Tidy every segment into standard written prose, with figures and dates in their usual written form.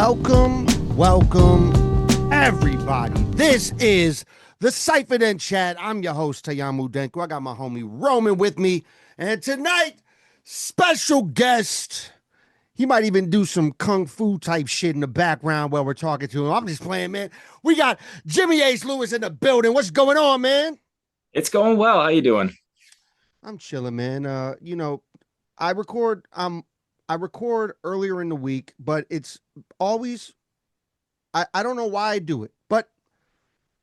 Welcome, everybody. This is the CyphaDen Chat. I'm your host, Taiyamo Denku. I got my homie Roman with me. And tonight, special guest. He might even do some kung fu type shit in the background while we're talking to him. I'm just playing, man. We got Jimmy Ace Lewis in the building. What's going on, man? It's going well. How you doing? I'm chilling, man. I record I record earlier in the week, but it's always I don't know why I do it, but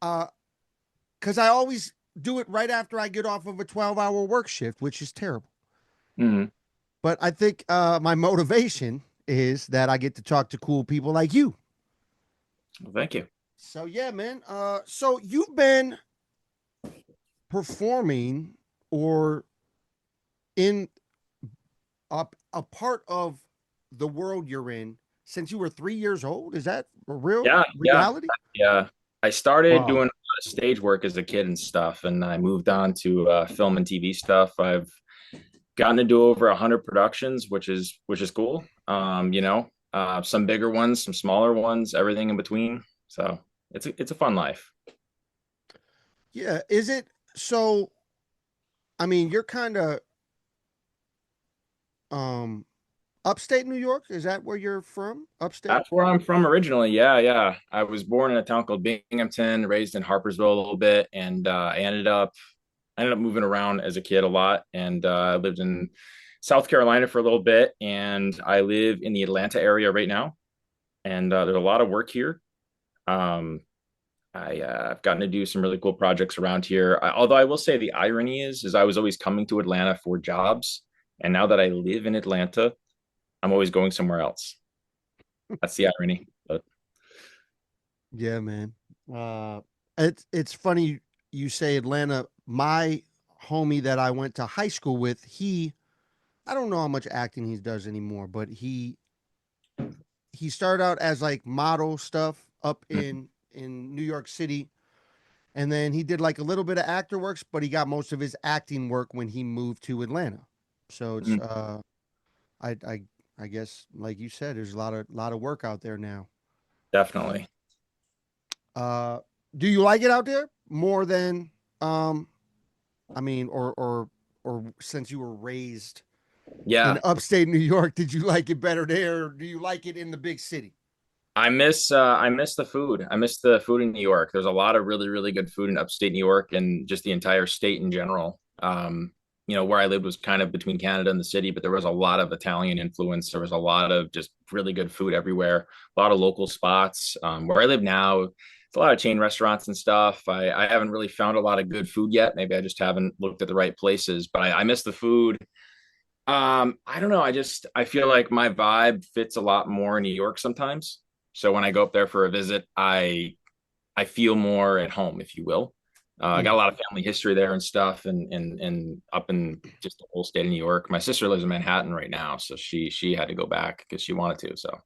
because I always do it right after I get off of a 12-hour work shift, which is terrible. Mhm. But I think my motivation is that I get to talk to cool people like you. Well, thank you. So yeah, man. So you've been performing or in a part of the world you're in since you were 3 years old. Is that a real Yeah, reality? yeah. I started Wow. doing stage work as a kid and stuff, and I moved on to film and TV stuff. I've gotten to do over 100 productions, which is cool. Some bigger ones, some smaller ones, everything in between. So it's a fun life. Yeah. Is it so? I mean, you're kind of um upstate New York. Is that where you're from? Upstate? That's where I'm from originally. Yeah, yeah. I was born in a town called Binghamton, raised in Harpersville a little bit, and I ended up moving around as a kid a lot, and I lived in South Carolina for a little bit, and I live in the Atlanta area right now. And there's a lot of work here. Um, I've gotten to do some really cool projects around here. Although I will say the irony is I was always coming to Atlanta for jobs, and now that I live in Atlanta, I'm always going somewhere else. That's the irony. But Yeah, man. Uh, it's funny you say Atlanta. My homie that I went to high school with, I don't know how much acting he does anymore, but he started out as like model stuff up mhm, in New York City, and then he did like a little bit of actor works, but he got most of his acting work when he moved to Atlanta. So it's mhm, I I I guess like you said, there's a lot of work out there now. definitely. Uh, do you like it out there more than um I mean, or since you were raised in Yeah, upstate New York, did you like it better there? Or do you like it in the big city? I miss the food. I miss the food in New York. There's a lot of really, really good food in upstate New York and just the entire state in general. Where I lived was kind of between Canada and the city, but there was a lot of Italian influence. There was a lot of just really good food everywhere, a lot of local spots. Where I live now, it's a lot of chain restaurants and stuff. I haven't really found a lot of good food yet. Maybe I just haven't looked at the right places, but I miss the food. I don't know. I feel like my vibe fits a lot more in New York sometimes. So when I go up there for a visit, I feel more at home, if you will. I got a Mm. lot of family history there and stuff, and up in just the whole state of New York. My sister lives in Manhattan right now, so she had to go back because she wanted to. So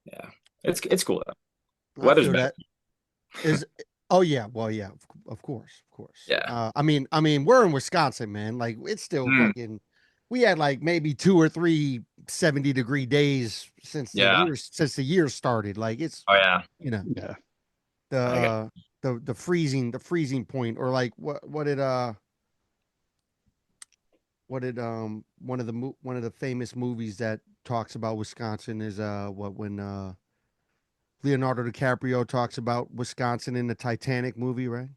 yeah, it's cool though. I Weather's feel better. that. Is Oh yeah, well yeah, of course, of course. Yeah. I mean, we're in Wisconsin, man. Like it's still Mm, fucking. We had like maybe 2 or 3 70-degree days yeah. since the year started. Like it's Oh yeah. you know Yeah. the I got. the freezing point, or like what did one of the famous movies that talks about Wisconsin is what when Leonardo DiCaprio talks about Wisconsin in the Titanic movie, right?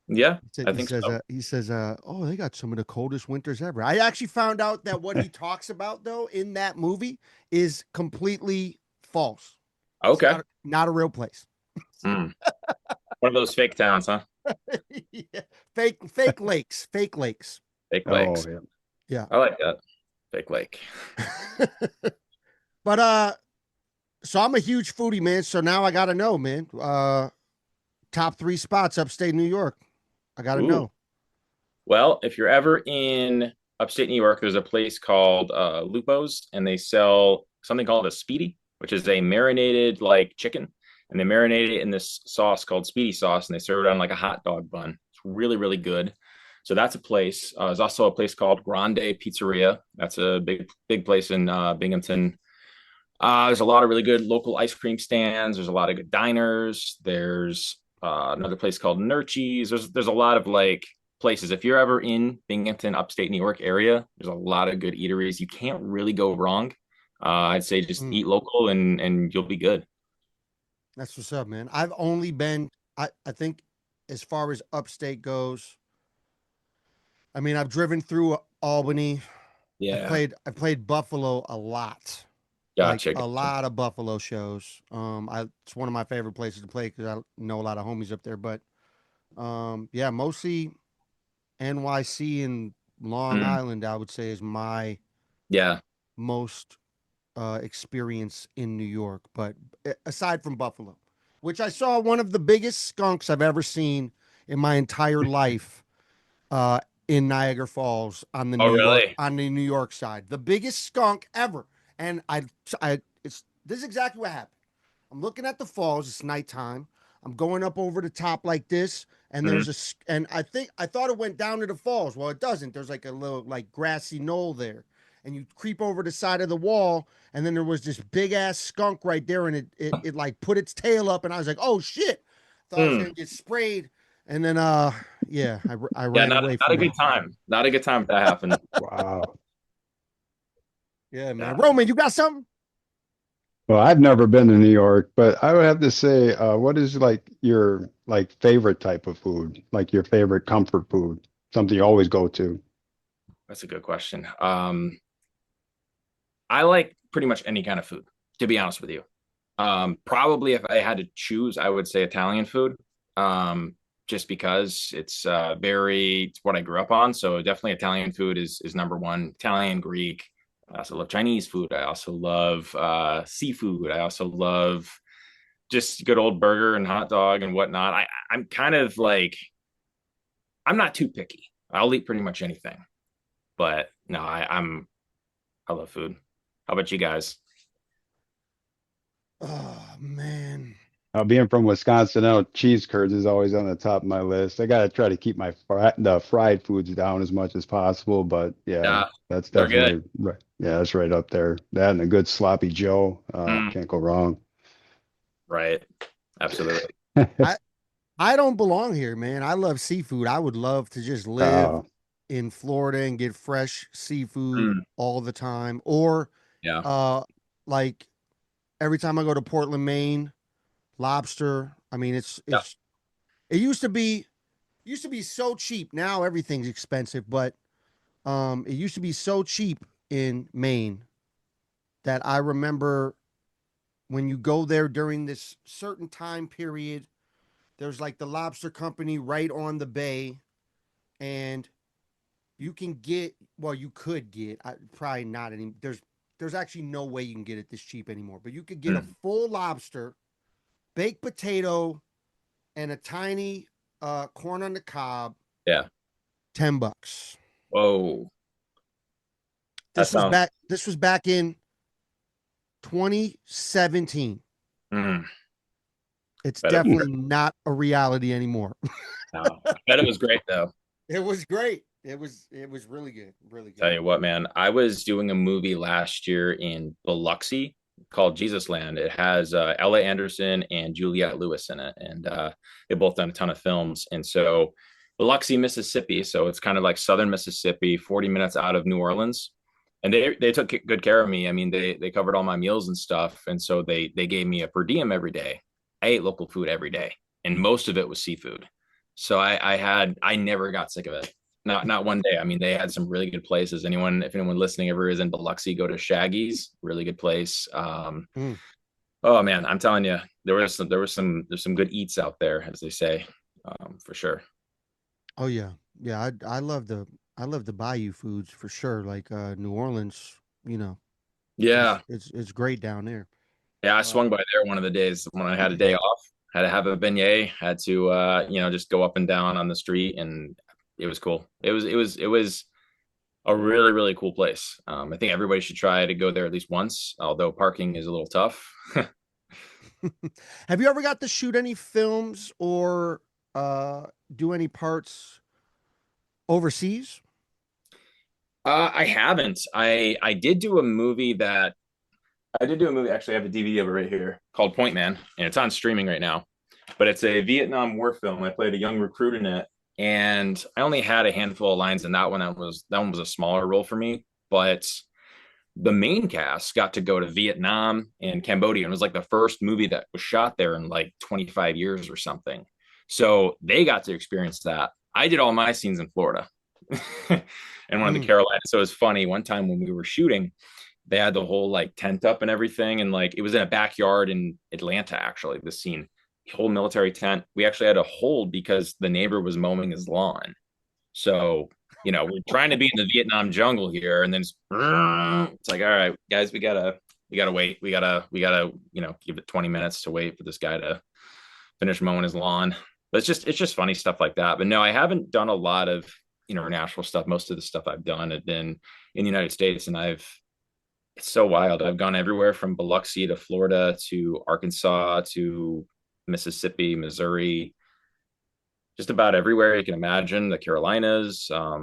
Yeah, He said I he think says so. uh, he says oh, they got some of the coldest winters ever. I actually found out that what he talks about though in that movie is completely false. It's Okay. not a real place. Mm. One of those fake towns, huh? Yeah. Fake lakes, fake lakes. Fake Oh, lakes. yeah. Yeah. I like that. Fake lake. But so I'm a huge foodie, man. So now I gotta know, man. Top three spots upstate New York. I gotta Ooh. know. Well, if you're ever in upstate New York, there's a place called Lupo's, and they sell something called a speedy, which is a marinated like chicken, and they marinate it in this sauce called speedy sauce, and they serve it on like a hot dog bun. It's really, really good. So that's a place. There's also a place called Grande Pizzeria. That's a big, big place in Binghamton. There's a lot of really good local ice cream stands. There's a lot of good diners. There's another place called Nurchies. There's a lot of like places. If you're ever in Binghamton, upstate New York area, there's a lot of good eateries. You can't really go wrong. I'd say just Mm, eat local and you'll be good. that's what's up, man. I've only been, I think, as far as upstate goes. I mean, I've driven through Albany. Yeah, I've played Buffalo a lot, like gotcha, a gotcha. lot of Buffalo shows. It's one of my favorite places to play because I know a lot of homies up there. But yeah, mostly NYC and Long Mm, Island, I would say, is my yeah. most experience in New York. But aside from Buffalo, which I saw one of the biggest skunks I've ever seen in my entire life uh, in Niagara Falls Oh, really? On the New York side, the biggest skunk ever. And it's this is exactly what happened. I'm looking at the falls. It's nighttime. I'm going up over the top like this, and Mhm. and I thought it went down to the falls. Well, it doesn't. There's like a little like grassy knoll there, and you creep over the side of the wall, and then there was this big ass skunk right there, and it like put its tail up, and I was like, oh shit! Thought I was Mm. gonna get sprayed, and then yeah, I Yeah, ran not away not a from good that. time. Not a good time if that happened. Wow. Yeah, man. Yeah. Roman, you got something? Well, I've never been to New York, but I would have to say, what is like your like favorite type of food? Like your favorite comfort food, something you always go to. That's a good question. I like pretty much any kind of food, to be honest with you. Probably if I had to choose, I would say Italian food. Just because it's what I grew up on. So definitely Italian food is number one. Italian, Greek. I also love Chinese food. I also love seafood. I also love just good old burger and hot dog and whatnot. I'm kind of like I'm not too picky. I'll eat pretty much anything. But no, I love food. How about you guys? Oh man. Being from Wisconsin, I know cheese curds is always on the top of my list. I gotta try to keep the fried foods down as much as possible, but yeah, Yeah, that's they're good. definitely right. Yeah, that's right up there. That and a good sloppy Joe, Mm, can't go wrong. right. Absolutely. I I don't belong here, man. I love seafood. I would love to just live Uh, in Florida and get fresh seafood Mm, all the time. Or yeah. uh like every time I go to Portland, Maine, lobster. I mean, Yeah. it used to be so cheap. Now everything's expensive, but it used to be so cheap in Maine that I remember when you go there during this certain time period, there's like the lobster company right on the bay, and you can get, well, you could get, probably not any. There's actually no way you can get it this cheap anymore. But you could get a Mm, full lobster, baked potato, and a tiny corn on the cob, yeah. $10. Whoa. That sounds This was back in 2017. mm, It's bet it was definitely great. not a reality anymore. No, I bet it was great though. It was great. It was really good, really Tell good. you what, man, I was doing a movie last year in Biloxi called Jesus Land. It has Ella Anderson and Juliette Lewis in it, and they've both done a ton of films. And so, Biloxi, Mississippi, so it's kind of like southern Mississippi, 40 minutes out of New Orleans. And they took good care of me. I mean, they covered all my meals and stuff, and so they gave me a per diem every day. I ate local food every day, and most of it was seafood. So I never got sick of it. Not one day. I mean, they had some really good places. If anyone listening ever is in Biloxi, go to Shaggy's, really good place. Mm. Oh man, I'm telling you, there's some good eats out there, as they say, for sure. Oh yeah, yeah. I love the bayou foods for sure. Like New Orleans, you know, Yeah, it's great down there. yeah. I Uh, swung by there one of the days when I had a day off. Had to have a beignet. Had to just go up and down on the street, and it was cool. It was a really really cool place. I think everybody should try to go there at least once, although parking is a little tough. have you ever got to shoot any films or uh, do any parts overseas? I haven't. I did do a movie that I did do a movie. Actually, I have a DVD of it right here called Point Man, and it's on streaming right now. But it's a Vietnam War film. I played a young recruit in it, and I only had a handful of lines in that one. That one was a smaller role for me, but the main cast got to go to Vietnam and Cambodia. And it was like the first movie that was shot there in like 25 years or something. So they got to experience that. I did all my scenes in Florida and one of the Mm. Carolinas. So it was funny. One time when we were shooting, they had the whole like tent up and everything. And like it was in a backyard in Atlanta, actually, the scene, whole military tent. We actually had to hold because the neighbor was mowing his lawn. So, we're trying to be in the Vietnam jungle here, and then it's like, all right, guys, we gotta wait. We gotta, give it 20 minutes to wait for this guy to finish mowing his lawn. But it's just funny stuff like that. But no, I haven't done a lot of international stuff. Most of the stuff I've done had been in the United States, and it's so wild. I've gone everywhere from Biloxi to Florida to Arkansas to Mississippi, Missouri, just about everywhere you can imagine. The Carolinas, a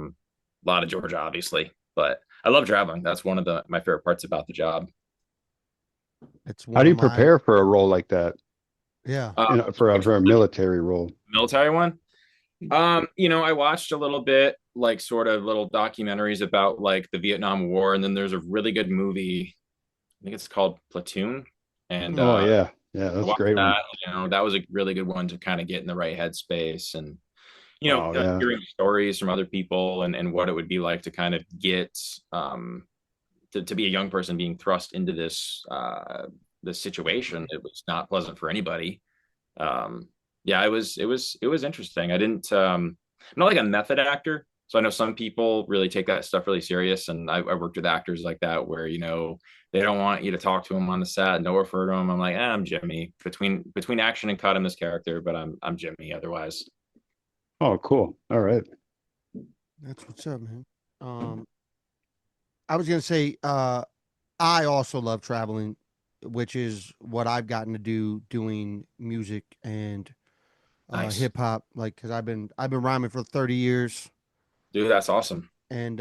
lot of Georgia, obviously, but I love traveling. That's one of my favorite parts about the job. It's How one do of you my prepare for a role like that? yeah. Uh, For a military role? Military one. I watched a little bit, like sort of little documentaries about like the Vietnam War, and then there's a really good movie. I think it's called Platoon, and Oh yeah, yeah, I that's a watched great that. one. That was a really good one to kind of get in the right headspace and Oh yeah. hearing stories from other people and what it would be like to kind of get to be a young person being thrust into this situation. It was not pleasant for anybody. Yeah, it was interesting. I'm not like a method actor, so I know some people really take that stuff really serious, and I worked with actors like that where they don't want you to talk to them on the set, no refer to them. I'm like, I'm Jimmy between action and cut. I'm this character, but I'm Jimmy otherwise. Oh, cool. All right. That's what's up, man. Um, I was gonna say, I also love traveling, which is what I've gotten to do doing music and Nice, hip hop. Like, cause I've been rhyming for 30 years, dude. That's awesome. and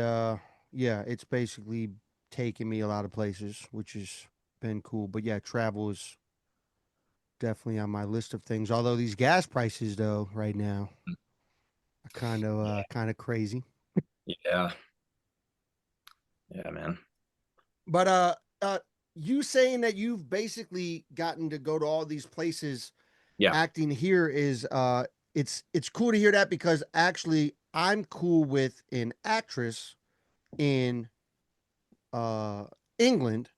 yeah, it's basically taken me a lot of places, which has been cool. But yeah, travel is definitely on my list of things. Although these gas prices, though, right now are kind of crazy. Yeah, yeah, man. But you saying that you've basically gotten to go to all these places Yeah. acting here is it's cool to hear that because actually I'm cool with an actress in uh England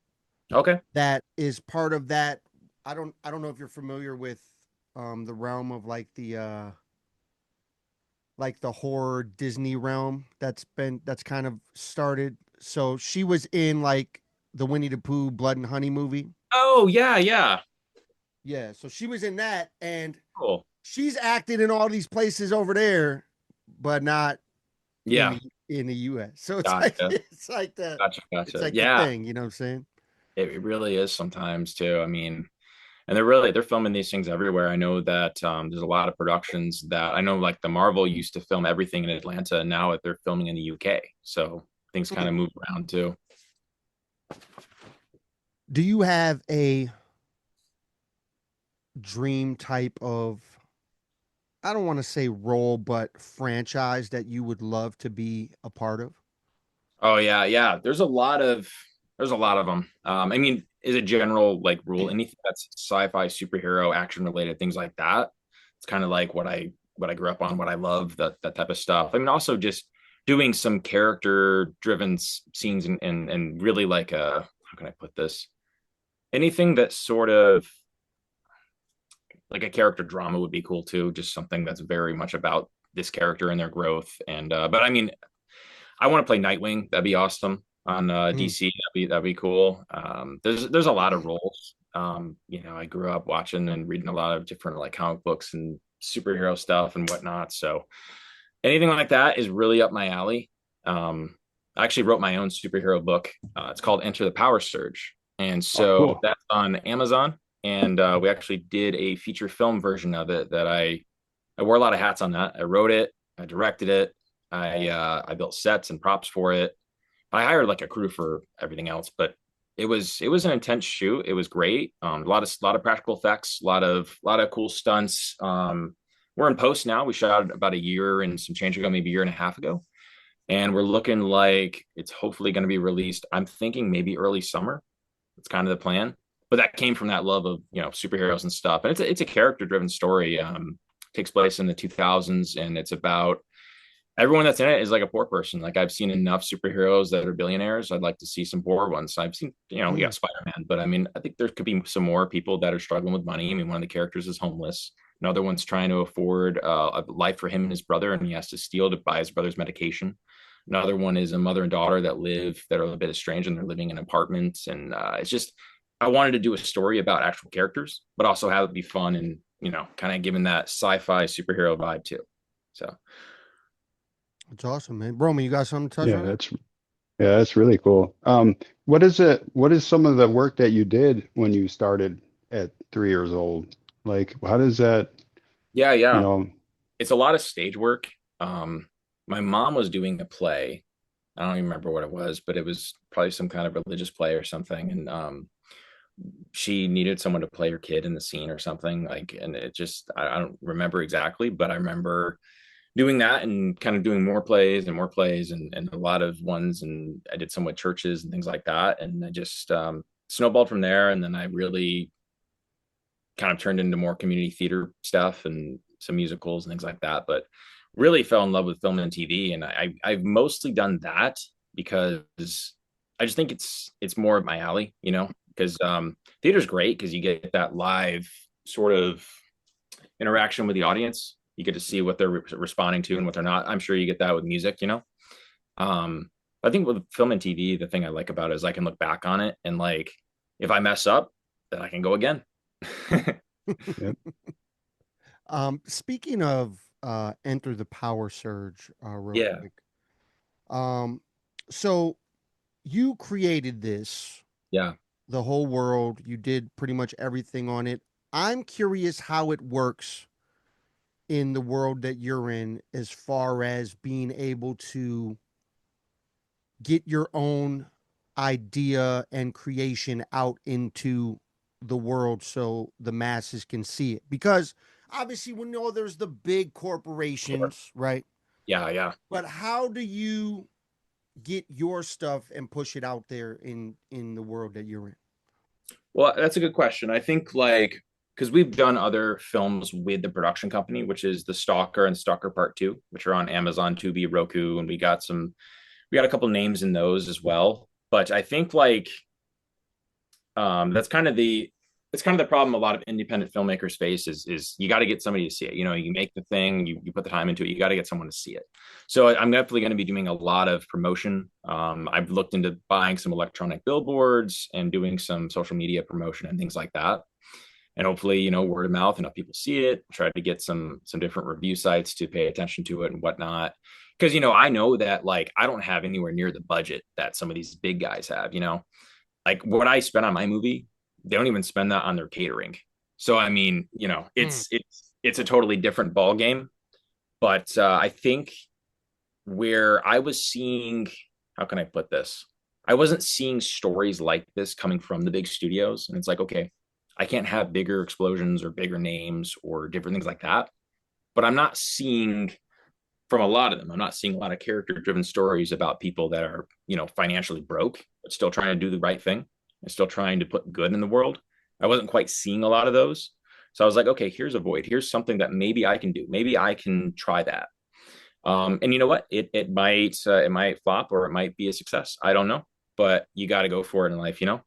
Okay. that is part of that. I don't know if you're familiar with the realm of like the horror Disney realm that's kind of started. So she was in like the Winnie the Pooh Blood and Honey movie. Oh yeah, yeah. Yeah, so she was in that and Cool. she's acted in all these places over there, but not in Yeah. the US. So it's like Gotcha. it's like the Gotcha. it's Gotcha. like the Yeah. thing, you know what I'm saying? It really is sometimes too. I mean, and they're filming these things everywhere. I know that there's a lot of productions that I know like the Marvel used to film everything in Atlanta, and now they're filming in the UK. So things kind Hmm. of move around too. Do you have a dream type of, I don't want to say role, but franchise that you would love to be a part of? Oh yeah, yeah. There's a lot of them. I mean, is a general like rule anything that's sci-fi, superhero, action related, things like that. It's kind of like what I grew up on, what I love, that type of stuff. I mean, also just doing some character driven scenes and really like how can I put this? Anything that's sort of like a character drama would be cool too. Just something that's very much about this character and their growth. And but I mean, I want to play Nightwing. That'd be awesome on Mm. DC. That'd be cool. There's a lot of roles. I grew up watching and reading a lot of different like comic books and superhero stuff and whatnot. So anything like that is really up my alley. I actually wrote my own superhero book. It's called Enter the Power Surge, and Oh, so cool. that's on Amazon. And we actually did a feature film version of it that I wore a lot of hats on that. I wrote it, I directed it, I built sets and props for it. I hired like a crew for everything else, but it was an intense shoot. It was great. A lot of practical effects, a lot of cool stunts. We're in post now. We shot about a year and some change ago, maybe a year and a half ago, and we're looking like it's hopefully going to be released. I'm thinking maybe early summer. It's kind of the plan. But that came from that love of superheroes and stuff. And it's a character driven story. Takes place in the 2000s, and it's about everyone that's in it is like a poor person. Like I've seen enough superheroes that are billionaires. I'd like to see some poor ones. I've seen, we got Spider-Man, but I mean, I think there could be some more people that are struggling with money. I mean, one of the characters is homeless. Another one's trying to afford a life for him and his brother, and he has to steal to buy his brother's medication. Another one is a mother and daughter that are a bit estranged and they're living in apartments. And it's just, I wanted to do a story about actual characters, but also have it be fun and, kind of giving that sci-fi superhero vibe too. So It's awesome, man. Roman, you got something to touch Yeah, on it? that's really cool. What is some of the work that you did when you started at 3 years old? Like, how does that, yeah, you yeah. know, It's a lot of stage work. My mom was doing a play. I don't even remember what it was, but it was probably some kind of religious play or something. And she needed someone to play her kid in the scene or something. Like, and it just, I don't remember exactly, but I remember doing that and kind of doing more plays and a lot of ones. And I did some with churches and things like that. And I just snowballed from there. And then I really kind of turned into more community theater stuff and some musicals and things like that. But really fell in love with film and TV, and I've mostly done that because I just think it's more of my alley, because theater's great because you get that live sort of interaction with the audience. You get to see what they're responding to and what they're not. I'm sure you get that with music. Um, I think with film and TV, the thing I like about it is I can look back on it and like if I mess up, then I can go again. yep. Speaking of Enter the Power Surge, real Yeah, quick. Um, so you created this, yeah. the whole world. You did pretty much everything on it. I'm curious how it works in the world that you're in, as far as being able to get your own idea and creation out into the world so the masses can see it. Because obviously we know there's the big Sure. corporations, right? Yeah, yeah. But how do you get your stuff and push it out there in the world that you're in? Well, that's a good question. I think like because we've done other films with the production company, which is The Stalker and Stalker Part Two, which are on Amazon, Tubi, Roku, and we got a couple names in those as well. But I think like that's kind of the problem a lot of independent filmmakers face is you got to get somebody to see it. You make the thing, you put the time into it, you got to get someone to see it. So I'm definitely going to be doing a lot of promotion. I've looked into buying some electronic billboards and doing some social media promotion and things like that. And hopefully, word of mouth, enough people see it, try to get some different review sites to pay attention to it and whatnot. Because I know that like I don't have anywhere near the budget that some of these big guys have. Like what I spent on my movie, they don't even spend that on their catering. So I mean, Hmm. it's a totally different ball game. But I think where I was seeing, how can I put this? I wasn't seeing stories like this coming from the big studios, and it's like, okay, I can't have bigger explosions or bigger names or different things like that. But I'm not seeing from a lot of them. I'm not seeing a lot of character driven stories about people that are, financially broke, but still trying to do the right thing and still trying to put good in the world. I wasn't quite seeing a lot of those. So I was like, okay, here's a void. Here's something that maybe I can do. Maybe I can try that. And you know what? It might flop or it might be a success. I don't know, but you got to go for it in life. Yeah,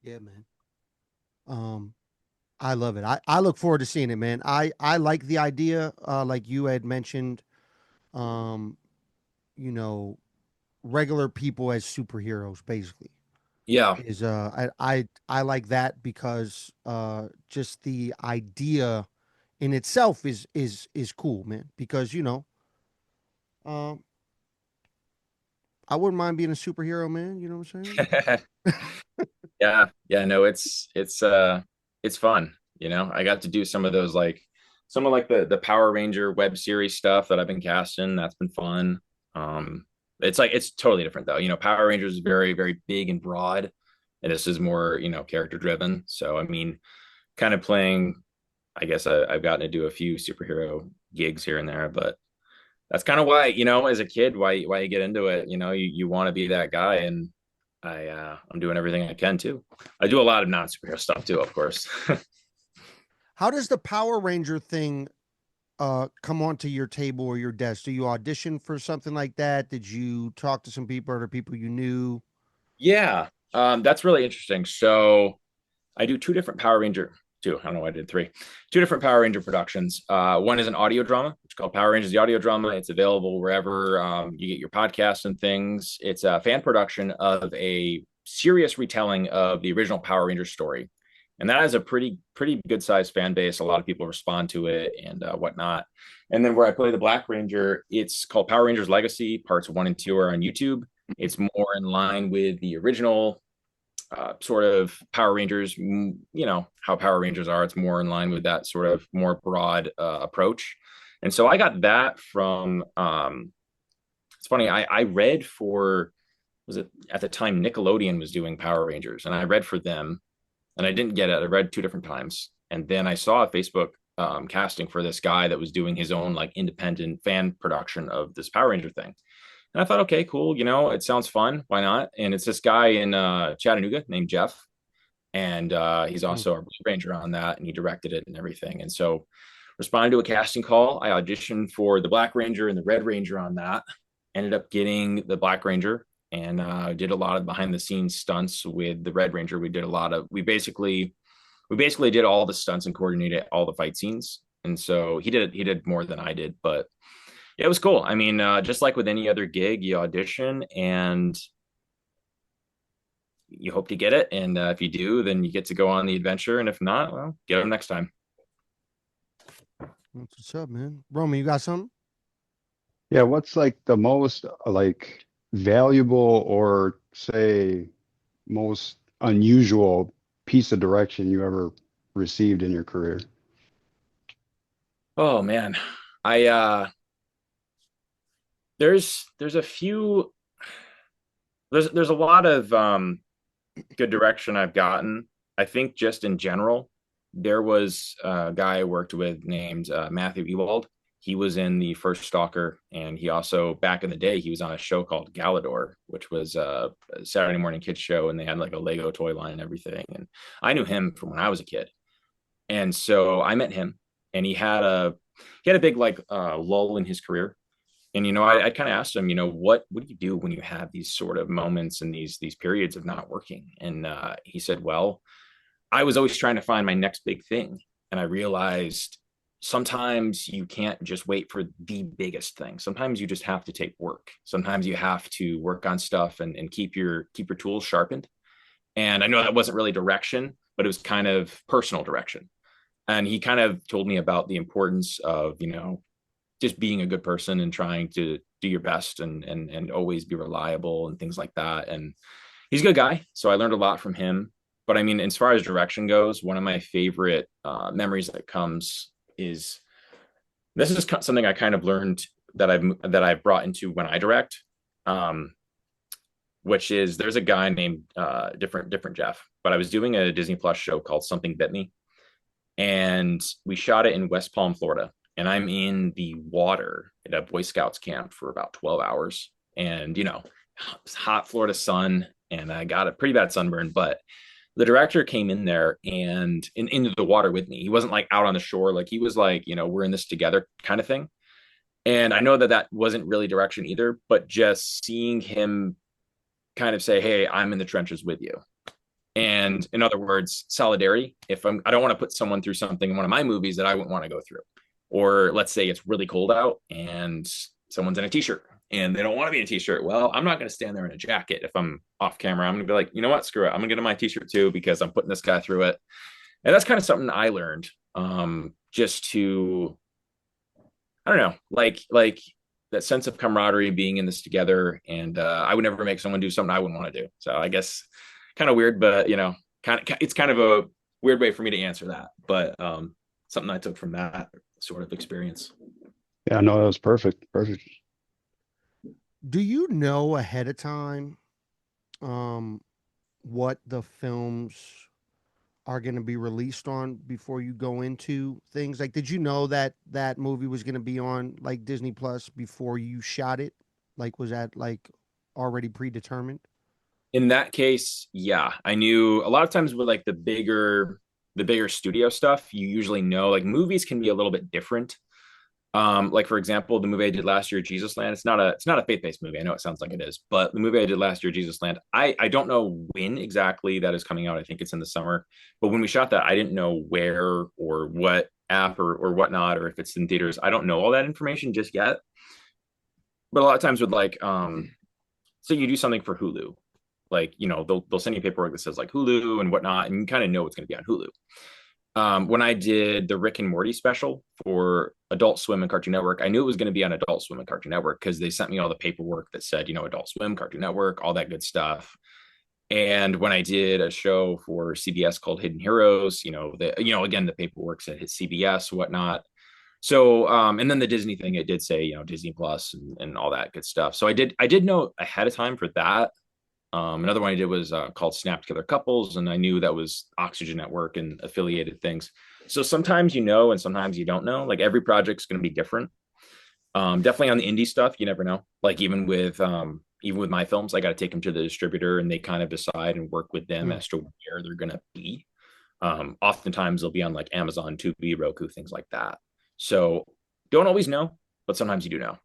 man. Um, I love it. I look forward to seeing it, man. I like the idea, like you had mentioned, um, you know, regular people as superheroes, basically. Yeah, Is I like that because just the idea in itself is cool, man. Because um, I wouldn't mind being a superhero, man. You know what I'm yeah, yeah. No, it's fun. I got to do some of like the Power Ranger web series stuff that I've been casting. That's been fun. It's totally different though. Power Rangers is very, very big and broad, and this is more, character driven. So I mean, kind of playing, I guess I've gotten to do a few superhero gigs here and there, but that's kind of why, as a kid, why you get into it. You want to be that guy, and I'm doing everything I can too. I do a lot of non-superhero stuff too, of course. How does the Power Ranger thing come onto your table or your desk? Do you audition for something like that? Did you talk to some people or people you knew? Yeah, that's really interesting. So I do two different Power Ranger, two. I don't know why I did three. Two different Power Ranger productions. One is an audio drama, which is called Power Rangers: The Audio Drama. It's available wherever you get your podcasts and things. It's a fan production of a serious retelling of the original Power Ranger story, and that has a pretty good sized fan base. A lot of people respond to it and whatnot. And then where I play the Black Ranger, it's called Power Rangers Legacy. Parts 1 and 2 are on YouTube. It's more in line with the original sort of Power Rangers, how Power Rangers are. It's more in line with that sort of more broad approach. And so I got that from, it's funny, I read for, was it at the time Nickelodeon was doing Power Rangers, and I read for them and I didn't get it. I read two different times. And then I saw a Facebook casting for this guy that was doing his own like independent fan production of this Power Ranger thing. And I thought, okay, cool. It sounds fun. Why not? And it's this guy in Chattanooga named Jeff. And he's also our Blue Ranger on that. And he directed it and everything. And so responded to a casting call. I auditioned for the Black Ranger and the Red Ranger on that. Ended up getting the Black Ranger, and did a lot of behind the scenes stunts with the Red Ranger. We basically did all the stunts and coordinated all the fight scenes. And so he did more than I did, but yeah, it was cool. I mean, just like with any other gig, you audition and you hope to get it. And if you do, then you get to go on the adventure. And if not, well, get them next time. What's up, man? Roman, you got something? Yeah, what's like the most like valuable or say most unusual piece of direction you ever received in your career? Oh man. I there's a few there's a lot of good direction I've gotten. I think just in general, there was a guy I worked with named Matthew Ewald. He was in the first Stalker, and he also back in the day he was on a show called Galador, which was a Saturday morning kids show, and they had like a Lego toy line and everything. And I knew him from when I was a kid, and so I met him, and he had a big like lull in his career. And I kind of asked him, what do you do when you have these sort of moments and these periods of not working? And he said, well, I was always trying to find my next big thing, and I realized sometimes you can't just wait for the biggest thing. Sometimes you just have to take work. Sometimes you have to work on stuff and keep your tools sharpened. And I know that wasn't really direction, but it was kind of personal direction. And he kind of told me about the importance of just being a good person and trying to do your best and always be reliable and things like that. And he's a good guy, so I learned a lot from him. But I mean, as far as direction goes, one of my favorite memories that comes is this is something I kind of learned that I've brought into when I direct, which is there's a guy named different Jeff, but I was doing a Disney Plus show called Something Bit Me, and we shot it in West Palm, Florida. And I'm in the water at a Boy Scouts camp for about 12 hours. And, it's hot Florida sun, and I got a pretty bad sunburn. But the director came in there and into the water with me. He wasn't like out on the shore. Like he was like, we're in this together kind of thing. And I know that wasn't really direction either, but just seeing him kind of say, hey, I'm in the trenches with you. And in other words, solidarity. I don't want to put someone through something in one of my movies that I wouldn't want to go through. Or let's say it's really cold out and someone's in a t-shirt and they don't want to be in a t-shirt. Well, I'm not going to stand there in a jacket if I'm off camera. I'm going to be like, you know what, screw it. I'm going to get in my t-shirt too because I'm putting this guy through it. And that's kind of something I learned just to, I don't know, like that sense of camaraderie, being in this together. And I would never make someone do something I wouldn't want to do. So I guess kind of weird, but it's kind of a weird way for me to answer that. But something I took from that sort of experience. Yeah, no, that was perfect. Perfect. Do you know ahead of time um what the films are going to be released on before you go into things? Like, did you know that that movie was going to be on like Disney Plus before you shot it? Like, was that like already predetermined? In that case, yeah, I knew a lot of times with like the bigger studio stuff, you usually know like movies can be a little bit different. Like for example, the movie I did last year, Jesus Land. It's not a faith-based movie. I know it sounds like it is, but the movie I did last year, Jesus Land, I don't know when exactly that is coming out. I think it's in the summer. But when we shot that, I didn't know where or what app or whatnot, or if it's in theaters. I don't know all that information just yet. But a lot of times with like so you do something for Hulu, like they'll send you paperwork that says like Hulu and whatnot, and you kind of know it's going to be on Hulu. When I did the Rick and Morty special for Adult Swim and Cartoon Network, I knew it was going to be on Adult Swim and Cartoon Network because they sent me all the paperwork that said, Adult Swim, Cartoon Network, all that good stuff. And when I did a show for CBS called Hidden Heroes, again, the paperwork said hit CBS, whatnot. So, and then the Disney thing, it did say, Disney Plus and all that good stuff. So I did know ahead of time for that. Another one I did was called Snap Together Couples, and I knew that was Oxygen Network and affiliated things. So sometimes you know, and sometimes you don't know. Like every project's going to be different. Definitely on the indie stuff, you never know. Like even with my films, I got to take them to the distributor, and they kind of decide and work with them Mm. as to where they're going to be. Oftentimes they'll be on like Amazon, Tubi, Roku, things like that. So don't always know, but sometimes you do know.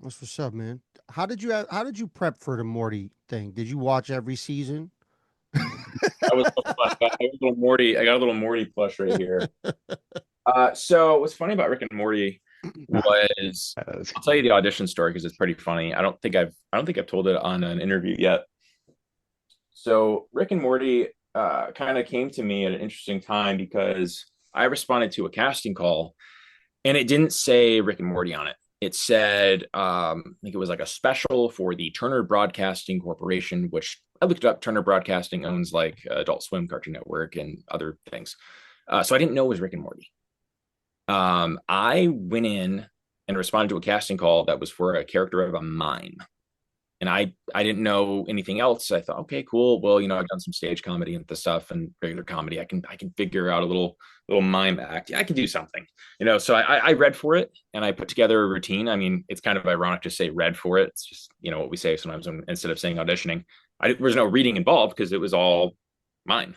That's what's up, man. How did you prep for the Morty thing? Did you watch every season? That was so fun. I got a little Morty plush right here. So what's funny about Rick and Morty was That's I'll tell you the audition story because it's pretty funny. I don't think I've told it on an interview yet. So Rick and Morty kind of came to me at an interesting time because I responded to a casting call and it didn't say Rick and Morty on it. It said, I think it was like a special for the Turner Broadcasting Corporation, which I looked up. Turner Broadcasting owns like Adult Swim, Cartoon Network, and other things. So I didn't know it was Rick and Morty. I went in and responded to a casting call that was for a character of a mime. And I didn't know anything else. I thought, okay, cool. Well, I've done some stage comedy and the stuff and regular comedy. I can figure out a little mime act. Yeah, I can do something. So I read for it and I put together a routine. I mean, it's kind of ironic to say read for it. It's just, what we say sometimes instead of saying auditioning. There was no reading involved because it was all mine.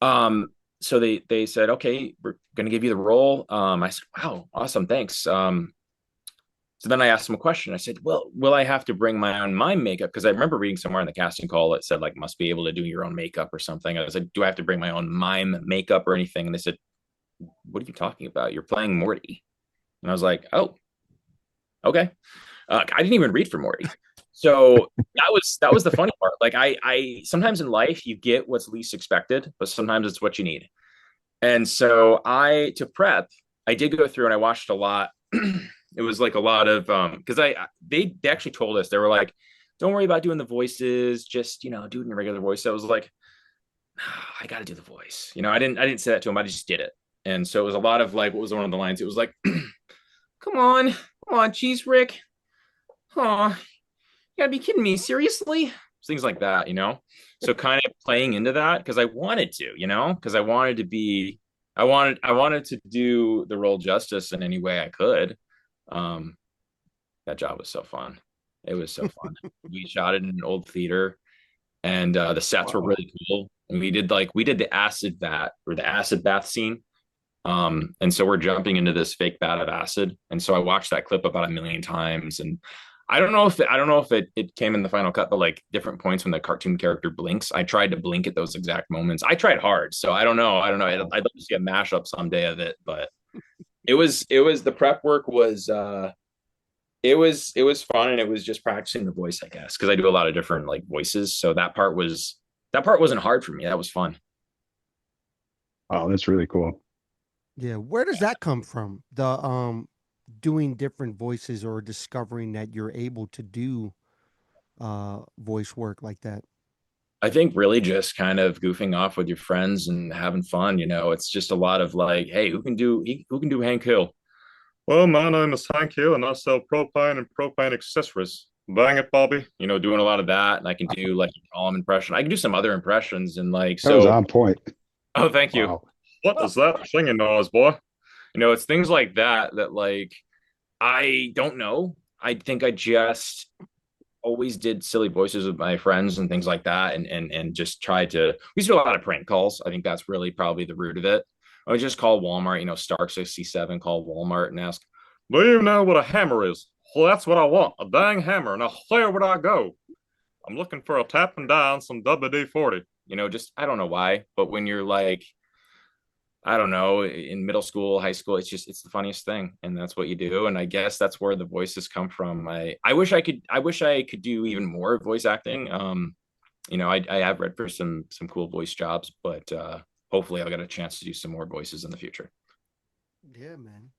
Um, so they said, okay, we're gonna give you the role. I said, wow, awesome, thanks. So then I asked him a question. I said, well, will I have to bring my own mime makeup? Because I remember reading somewhere in the casting call it said like must be able to do your own makeup or something. I said, do I have to bring my own mime makeup or anything? And they said, what are you talking about? You're playing Morty. And I was like, oh, okay. I didn't even read for Morty. So that was the funny part. Like I sometimes in life you get what's least expected, but sometimes it's what you need. And so to prep, I did go through and I watched a lot. It was like a lot of because they actually told us they were like, don't worry about doing the voices, just do it in your regular voice. So I was like, I got to do the voice. I didn't say that to him. I just did it. And so it was a lot of like, what was one of the lines? It was like, come on, cheese Rick. Oh, you gotta be kidding me. Seriously? Things like that. So kind of playing into that because I wanted to, because I wanted to do the role justice in any way I could. Um, that job was so fun. It was so fun. We shot it in an old theater and the sets were wow. really cool. And we did the acid vat or the acid bath scene. And so we're jumping into this fake vat of acid. And so I watched that clip about a million times. And I don't know if it came in the final cut, but like different points when the cartoon character blinks, I tried to blink at those exact moments. I tried hard. So I don't know. I'd love to see a mashup someday of it, but it was the prep work was it was fun and it was just practicing the voice, I guess, because I do a lot of different like voices. So that part wasn't hard for me. That was fun. Wow, that's really cool. Yeah, where does that come from? The doing different voices or discovering that you're able to do voice work like that. I think really just kind of goofing off with your friends and having fun. It's just a lot of like, hey, who can do Hank Hill? Well, my name is Hank Hill, and I sell propane and propane accessories. Bang it, Bobby. Doing a lot of that, and I can do like a column impression. I can do some other impressions, and like That was so. on point. Oh, thank you. Wow. What is that singing noise, boy? It's things like that that like I don't know. I think I just always did silly voices with my friends and things like that, and just tried to. We used to do a lot of prank calls. I think that's really probably the root of it. I would just call Walmart, Stark 67, call Walmart and ask, Do you know what a hammer is? Well, that's what I want, a dang hammer. Now, where would I go? I'm looking for a tap and die on some WD-40. just I don't know why, but when you're like, I don't know, in middle school, high school, it's the funniest thing, and that's what you do. And I guess that's where the voices come from. I wish I could do even more voice acting. I have read for some cool voice jobs, but hopefully I'll get a chance to do some more voices in the future. Yeah, man.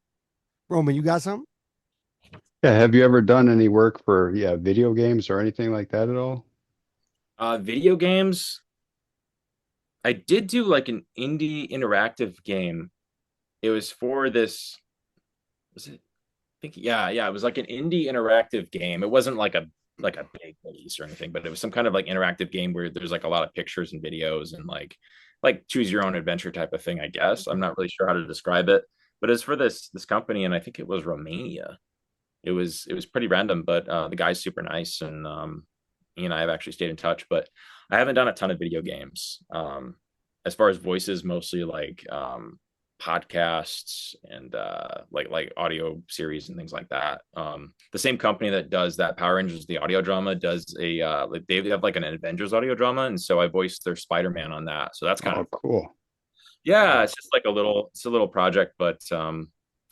Roman, you got something? Yeah. Have you ever done any work for, video games or anything like that at all? Video games, I did do like an indie interactive game. It was for this, was it? I think yeah, it was like an indie interactive game. It wasn't like a big release or anything, but it was some kind of like interactive game where there's like a lot of pictures and videos and like choose your own adventure type of thing, I guess. I'm not really sure how to describe it, but it's for this company, and I think it was Romania. It was pretty random, but the guy's super nice, and he and I have actually stayed in touch, but I haven't done a ton of video games. As far as voices, mostly like podcasts and like audio series and things like that. The same company that does that Power Rangers the audio drama does a like they have like an Avengers audio drama, and so I voiced their Spider-Man on that. So that's kind Oh, of cool. yeah, it's just like a little project, but it's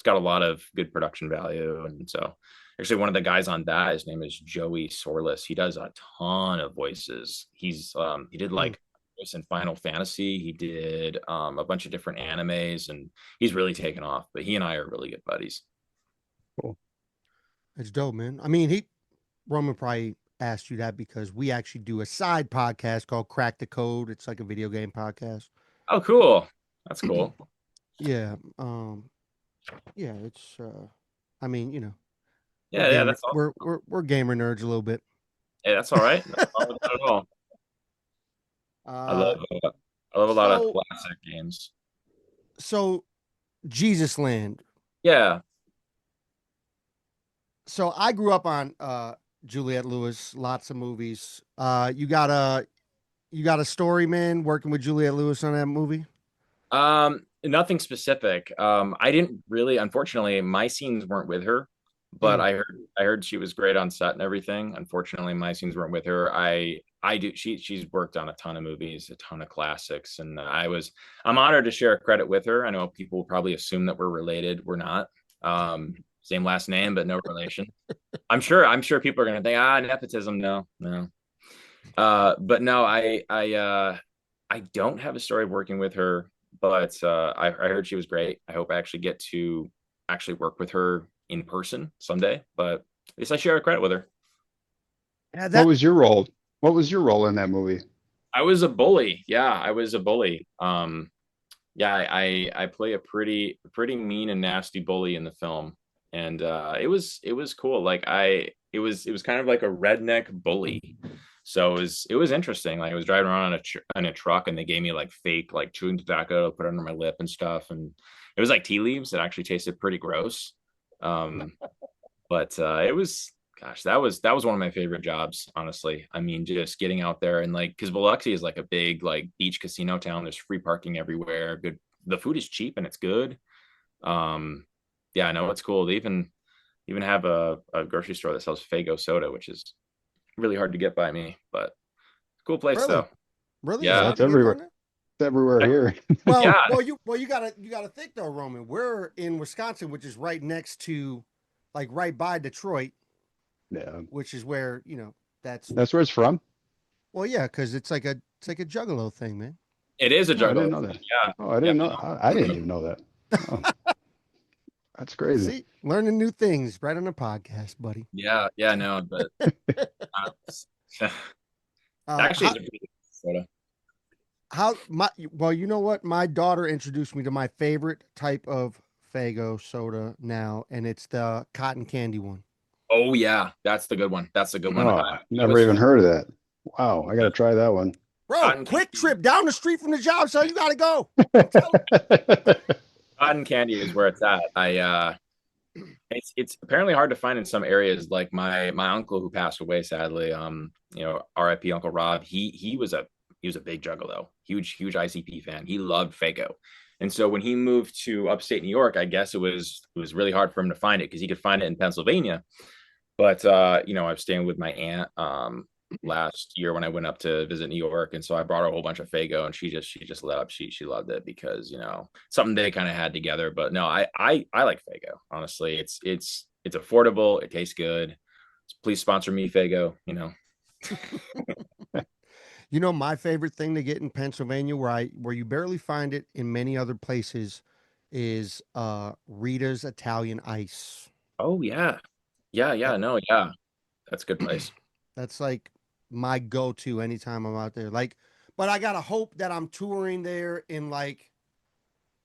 got a lot of good production value. And so actually one of the guys on that, his name is Joey Sorless. He does a ton of voices. He did like voice in Final Fantasy. He did a bunch of different animes, and he's really taken off. But he and I are really good buddies. Cool. It's dope, man. I mean, Roman probably asked you that because we actually do a side podcast called Crack the Code. It's like a video game podcast. Oh, cool. That's cool. Yeah. Yeah, it's I mean, we're Yeah, gamer that's all. we're gamer nerds a little bit. Yeah, that's all right. That's not bad at all. I Uh love I love a lot of so classic games. so Jesus Land. Yeah. So I grew up on Juliette Lewis, lots of movies. You got a story, man, working with Juliette Lewis on that movie? Nothing specific. I didn't really, unfortunately, my scenes weren't with her, but Mm. I heard she was great on set and everything. Unfortunately, my scenes weren't with her. I do she's worked on a ton of movies, a ton of classics, and I'm honored to share credit with her. I know people will probably assume that we're related. We're not. Same last name, but no relation. I'm sure people are gonna think, nepotism. No, no. But no, I don't have a story of working with her, but I heard she was great. I hope I actually get to actually work with her in person someday. But at least I share a credit with her. Yeah, What that was your role? What was your role in that movie? I was a bully. Yeah, I was a bully. Yeah, I play a pretty mean and nasty bully in the film, and it was cool. Like it was kind of like a redneck bully, so it was interesting. Like I was driving around in a truck, and they gave me like fake like chewing tobacco to put under my lip and stuff, and it was like tea leaves. It actually tasted pretty gross. Um, but it was gosh, that was one of my favorite jobs, honestly. I mean, just getting out there and like because Biloxi is like a big like beach casino town. There's free parking everywhere. Good, the food is cheap and it's good. Um, yeah, no, it's cool. They even have a grocery store that sells Fago soda, which is really hard to get by me, but cool place really, though. really, Yeah, it's Yeah, hard it's to get everywhere. down there. It's everywhere I- here. Well, yeah, you gotta think though, Roman. We're in Wisconsin, which is right next to, like, right by Detroit, Yeah, which is where that's that's where it's from. well, yeah, because it's like a juggalo thing, man. it is a Oh, I didn't juggalo. know that. Yeah, Oh, I yeah, didn't know. I didn't even know that. Oh, that's crazy. See, learning new things right on the podcast, buddy. yeah. No, but uh, Uh, actually, how it's a pretty good soda. how my well, you know what? My daughter introduced me to my favorite type of Faygo soda now, and it's the cotton candy one. Oh yeah, that's the good one. That's the good one. Oh, I never was even heard of that. Wow, I got to try that one. Bro, cotton quick candy. trip down the street from the job, so you gotta go. I'm telling Cotton candy is where it's at. It's apparently hard to find in some areas. Like my uncle who passed away sadly, R.I.P. Uncle Rob. He was a big Juggalo, huge ICP fan. He loved Fago, and so when he moved to upstate New York, I guess it was really hard for him to find it because he could find it in Pennsylvania. But I was staying with my aunt last year when I went up to visit New York, and so I brought her a whole bunch of Fago, and she just lit up. She loved it because something they kind of had together. But no, I like Fago. Honestly, it's affordable. It tastes good. Please sponsor me, Fago. my favorite thing to get in Pennsylvania, where you barely find it in many other places, is Rita's Italian Ice. Oh yeah. That, No, yeah, that's a good place. that's like my go-to anytime I'm out there. Like, but I gotta hope that I'm touring there in like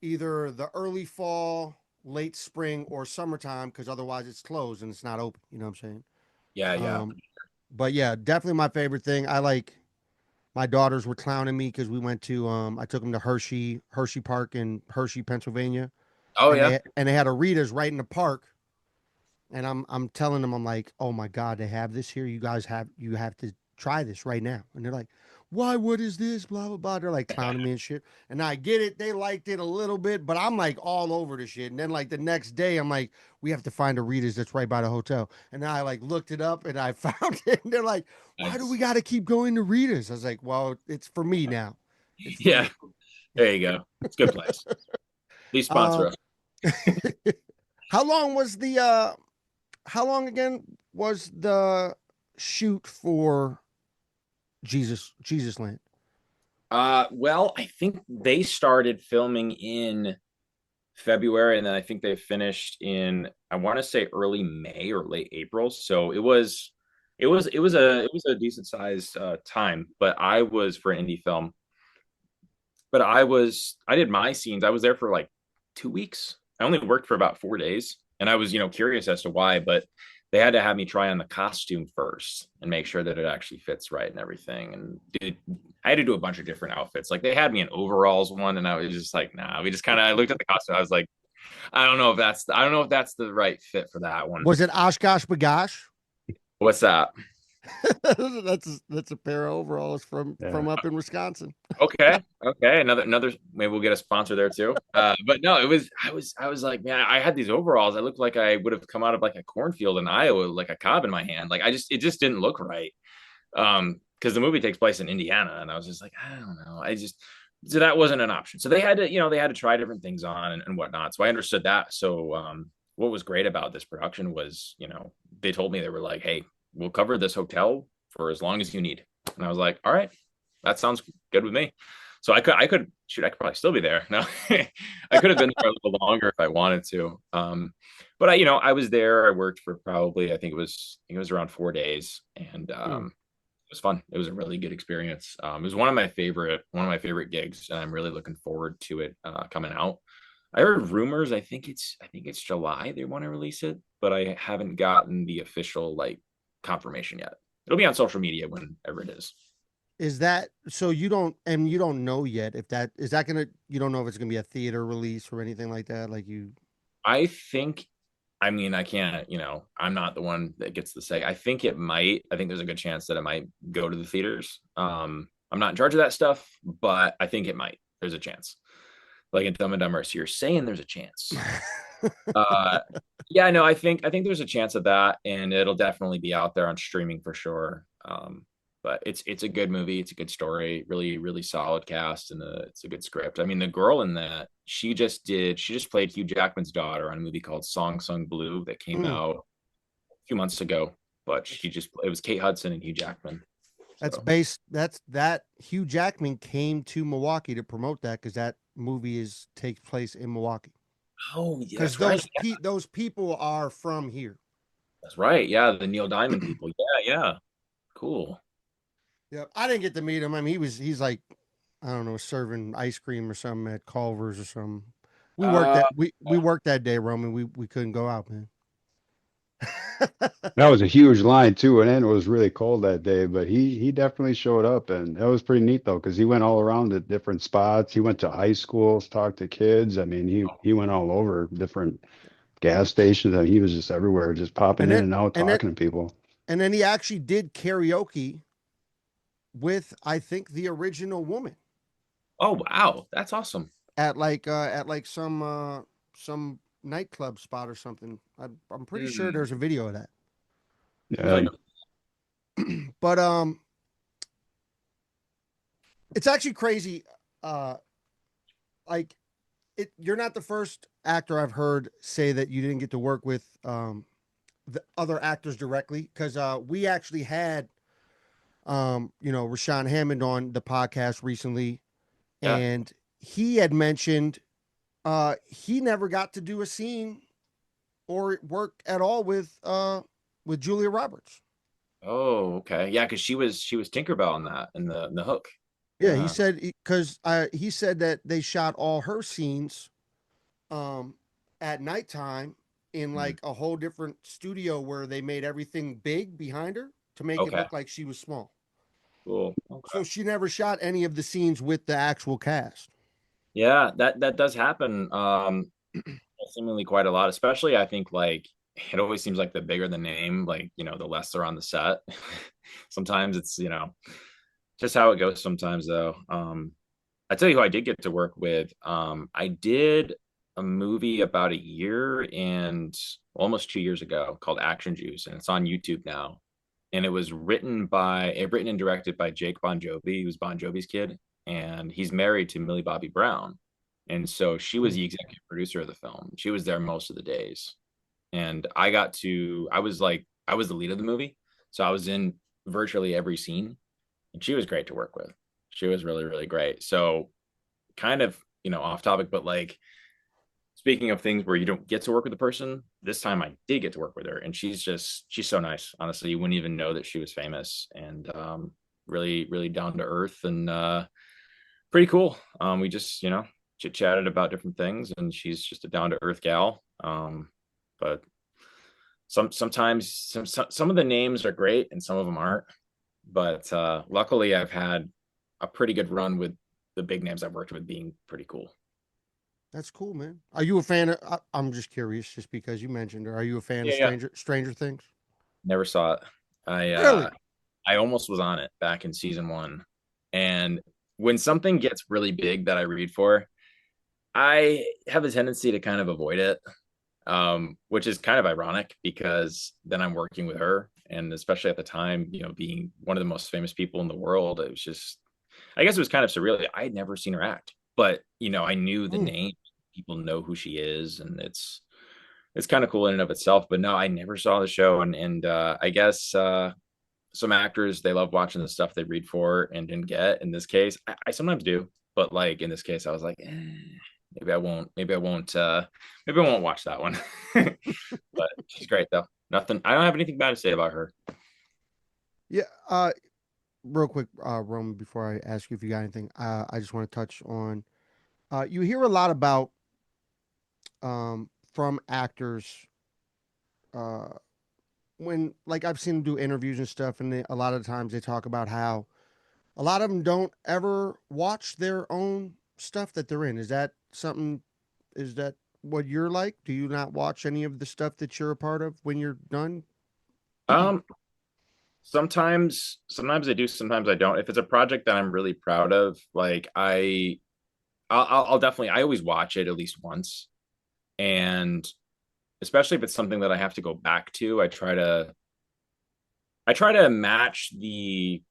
either the early fall, late spring, or summertime, because otherwise it's closed and it's not open. You know what I'm saying? Yeah. But yeah, definitely my favorite thing. I like my daughters were clowning me because we went to I took them to Hershey Park in Hershey, Pennsylvania, Oh and yeah. they had a Rita's right in the park. And I'm telling them, I'm like, oh my God, they have this here. You have to try this right now. And they're like, why? What is this? Blah blah blah. They're like clowning me and shit. And I get it. They liked it a little bit, but I'm like all over the shit. And then like the next day, I'm like, we have to find a Rita's that's right by the hotel. And then I like looked it up and I found it. And they're like, why do we Nice. got to keep going to Rita's? I was like, well, it's for me now. It's for Yeah. me. There you go. It's a good place. Please sponsor Um, us. how long was the how long again was the shoot for Jesus Land? Well, I think they started filming in February, and then I think they finished in I want to say early May or late April. So it was a decent sized time. But I was for an indie film. But I did my scenes. I was there for like 2 weeks. I only worked for about 4 days, and I was curious as to why, but they had to have me try on the costume first and make sure that it actually fits right and everything. And I had to do a bunch of different outfits. Like they had me in overalls one, and I was just like, nah. I looked at the costume. I was like, I don't know if that's the right fit for that one. Was it Oshkosh Bagosh? What's that? That's a pair of overalls from up in Wisconsin. Okay. Another maybe we'll get a sponsor there too. But no, I was like, man, I had these overalls. I looked like I would have come out of like a cornfield in Iowa, like a cob in my hand. Like it just didn't look right. Because the movie takes place in Indiana, and I was just like, I don't know. So that wasn't an option. So they had to try different things on and whatnot. So I understood that. So what was great about this production was, they told me they were like, hey, we'll cover this hotel for as long as you need. And I was like, all right, that sounds good with me. So I could shoot, I could probably still be there. No, I could have been there a little longer if I wanted to. But I was there. I worked for probably, I think it was around 4 days, and it was fun. It was a really good experience. It was one of my favorite gigs, and I'm really looking forward to it coming out. I heard rumors. I think it's July they want to release it, but I haven't gotten the official like confirmation yet. It'll be on social media whenever it is. Is that so? You don't know yet if that is that gonna. You don't know if it's gonna be a theater release or anything like that. Like you. I think, I mean, I can't, I'm not the one that gets to say. I think it might. I think there's a good chance that it might go to the theaters. I'm not in charge of that stuff, but I think it might. There's a chance. Like in Dumb and Dumber, so you're saying there's a chance. Uh, yeah, no, I think there's a chance of that, and it'll definitely be out there on streaming for sure. But it's a good movie. It's a good story. Really, really solid cast, and it's a good script. I mean, the girl in that she just played Hugh Jackman's daughter on a movie called Song Sung Blue that came Mm, out a few months ago. But it was Kate Hudson and Hugh Jackman. that's So based. That Hugh Jackman came to Milwaukee to promote that because that movie takes place in Milwaukee. oh yeah, Because that's right. those people are from here. That's right. Yeah, the Neil Diamond people. Yeah. Cool. Yeah, I didn't get to meet him. I mean, he's like, I don't know, serving ice cream or something at Culver's or something. We worked that we worked that day, Roman. We couldn't go out, man. That was a huge line too, and then it was really cold that day. But he definitely showed up, and that was pretty neat though, because he went all around the different spots. He went to high schools, talked to kids. I mean, he went all over different gas stations, and he was just everywhere, just popping And in then and out, and then talking to people. and then he actually did karaoke with I think the original woman Oh wow, that's awesome. at like some nightclub spot or something. I'm pretty sure Mm. there's a video of that. Seems like But it's actually crazy. Uh, like you're not the first actor I've heard say that you didn't get to work with the other actors directly because we actually had Rashawn Hammond on the podcast recently, yeah. and he had mentioned he never got to do a scene or work at all with Julia Roberts. Oh, okay. Yeah, because she was Tinkerbell in that in the hook. Yeah, he Yeah. said because he said that they shot all her scenes um at nighttime in Mhm. like a whole different studio where they made everything big behind her to make it Okay. look like she was small. Cool. Okay. So she never shot any of the scenes with the actual cast. Yeah, that does happen. Seemingly quite a lot, especially I think like it always seems like the bigger the name, like, the less they're on the set. Sometimes it's, just how it goes sometimes though. I tell you who I did get to work with. I did a movie about a year and almost 2 years ago called Action Juice, and it's on YouTube now. And it was written and directed by Jake Bon Jovi, who's Bon Jovi's kid, and he's married to Millie Bobby Brown. And so she was Hmm. the executive producer of the film. She was there most of the days. And I was the lead of the movie. So I was in virtually every scene, and she was great to work with. She was really, really great. So kind of, off topic, but like speaking of things where you don't get to work with the person, this time I did get to work with her, and she's so nice. Honestly, you wouldn't even know that she was famous, and really, really down to earth, and pretty cool. We just, chit chatted about different things, and she's just a down to earth gal. But sometimes some of the names are great and some of them aren't. But luckily, I've had a pretty good run with the big names I've worked with being pretty cool. That's cool, man. Are you a fan of? I'm just curious, just because you mentioned her. Are you a fan of Yeah, yeah. Stranger Things? Never saw it. I Really? uh, I almost was on it back in season one, and when something gets really big that I read for, I have a tendency to kind of avoid it, which is kind of ironic because then I'm working with her, and especially at the time, being one of the most famous people in the world, it was just, I guess it was kind of surreal. I had never seen her act, but I knew the Hmm. name. People know who she is, and it's kind of cool in and of itself. But no, I never saw the show, and I guess some actors, they love watching the stuff they read for and didn't get. In this case, I sometimes do, but like in this case, I was like, maybe I won't. Maybe I won't watch that one. But she's great though. Nothing. I don't have anything bad to say about her. Yeah. Real quick, Roman, before I ask you if you got anything, I just want to touch on. You hear a lot about from actors uh, when, like, I've seen them do interviews and stuff, and a lot of times they talk about how a lot of them don't ever watch their own stuff that they're in. Is that something? Is that what you're like? Do you not watch any of the stuff that you're a part of when you're done? Um, sometimes I do, sometimes I don't. If it's a project that I'm really proud of, like I'll definitely, I always watch it at least once, and especially if it's something that I have to go back to, I try to match the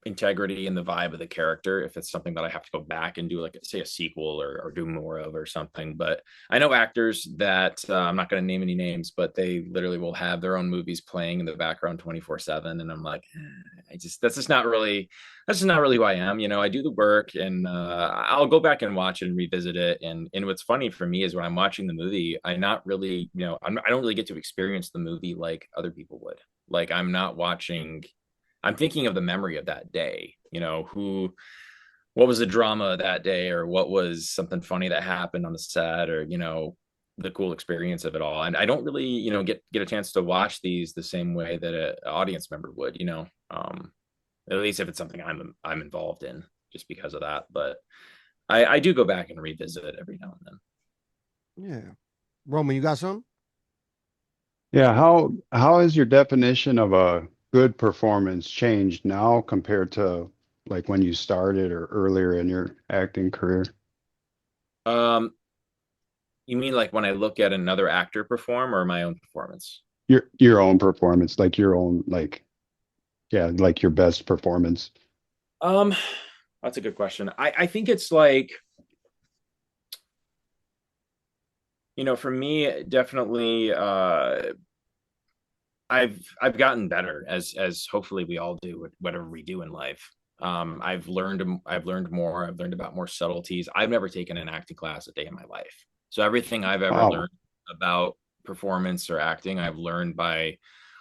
integrity and the vibe of the character if it's something that I have to go back and do, like say a sequel or do more of or something. But I know actors that I'm not going to name any names, but they literally will have their own movies playing in the background 24/7, and I'm like, that's just not really who I am. I do the work, and I'll go back and watch it and revisit it. And what's funny for me is when I'm watching the movie, I not really, I don't really get to experience the movie like other people would. Like I'm not watching, I'm thinking of the memory of that day, who what was the drama that day, or what was something funny that happened on the set, or the cool experience of it all. And I don't really get a chance to watch these the same way that an audience member would, at least if it's something I'm involved in, just because of that. But I do go back and revisit it every now and then. Yeah. Roman, you got some? Yeah, how has your definition of a good performance changed now compared to like when you started or earlier in your acting career? um you mean like when I look at another actor perform, or my own performance? Your own performance, like your own like yeah, like your best performance. um that's a good question. I think it's like, for me, definitely, I've gotten better, as hopefully we all do whatever we do in life. I've learned more. I've learned about more subtleties. I've never taken an acting class a day in my life. So everything I've ever Wow. learned about performance or acting, I've learned by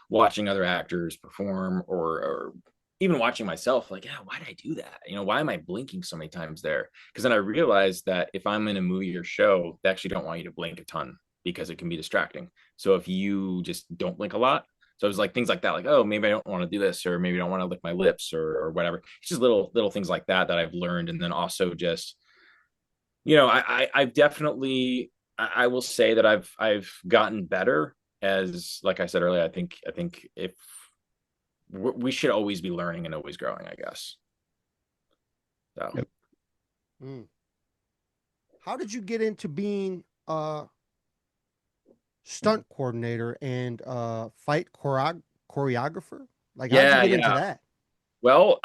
watching other actors perform, or even watching myself, like, yeah, why did I do that? Why am I blinking so many times there? Because then I realized that if I'm in a movie or show, they actually don't want you to blink a ton because it can be distracting. So if you just don't blink a lot, so it was like things like that, like, oh, maybe I don't want to do this, or maybe I don't want to lick my lips, or whatever. It's just little things like that I've learned. And then also just, I've definitely, I will say that I've gotten better, as like I said earlier. I think if we should always be learning and always growing, I guess. So Yep. Mm. How did you get into being a stunt coordinator and fight choreographer? Like, how did you yeah, get into yeah. that? Well,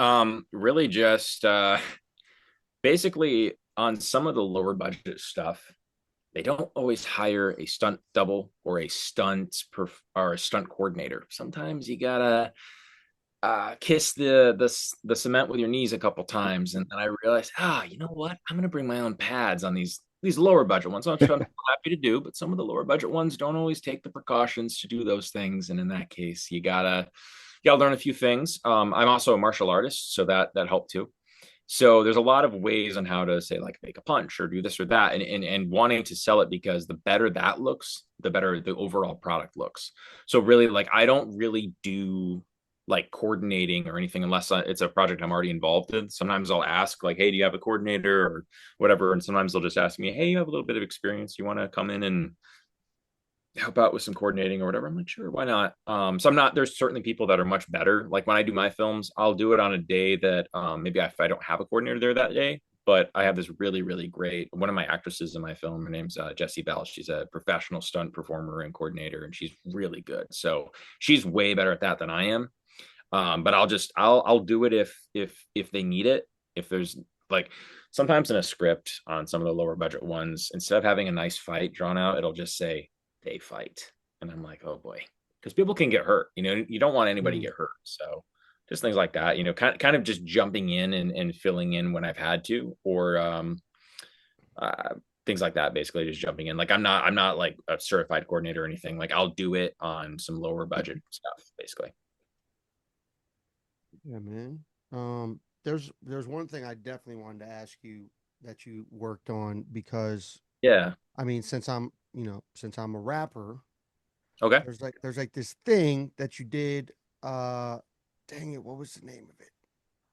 really just basically on some of the lower budget stuff, they don't always hire a stunt double or or a stunt coordinator. Sometimes you gotta kiss the cement with your knees a couple times, and then I realized, you know what? I'm gonna bring my own pads on these lower budget ones, which I'm happy to do. But some of the lower budget ones don't always take the precautions to do those things, and in that case, you gotta learn a few things. I'm also a martial artist, so that helped too. So there's a lot of ways on how to say, like, make a punch or do this or that, and wanting to sell it, because the better that looks, the better the overall product looks. So really, like, I don't really do like coordinating or anything unless it's a project I'm already involved in. Sometimes I'll ask, like, hey, do you have a coordinator or whatever? And sometimes they'll just ask me, hey, you have a little bit of experience, you want to come in and help out with some coordinating or whatever. I'm like, sure, why not? So I'm not, there's certainly people that are much better. Like when I do my films, I'll do it on a day that maybe if I don't have a coordinator there that day, but I have this really, really great, one of my actresses in my film, her name's Jessie Bell. She's a professional stunt performer and coordinator, and she's really good. So she's way better at that than I am. But I'll do it if they need it. If there's like, sometimes in a script on some of the lower budget ones, instead of having a nice fight drawn out, it'll just say they fight. And I'm like, oh boy, because people can get hurt. You don't want anybody to Mm. get hurt. So just things like that, kind of just jumping in and filling in when I've had to, or uh, things like that. Basically, just jumping in. Like I'm not like a certified coordinator or anything. Like I'll do it on some lower budget stuff, basically. Yeah, man. There's one thing I definitely wanted to ask you that you worked on because Yeah. I mean, since I'm a rapper, Okay. there's like this thing that you did. Uh, dang it, what was the name of it?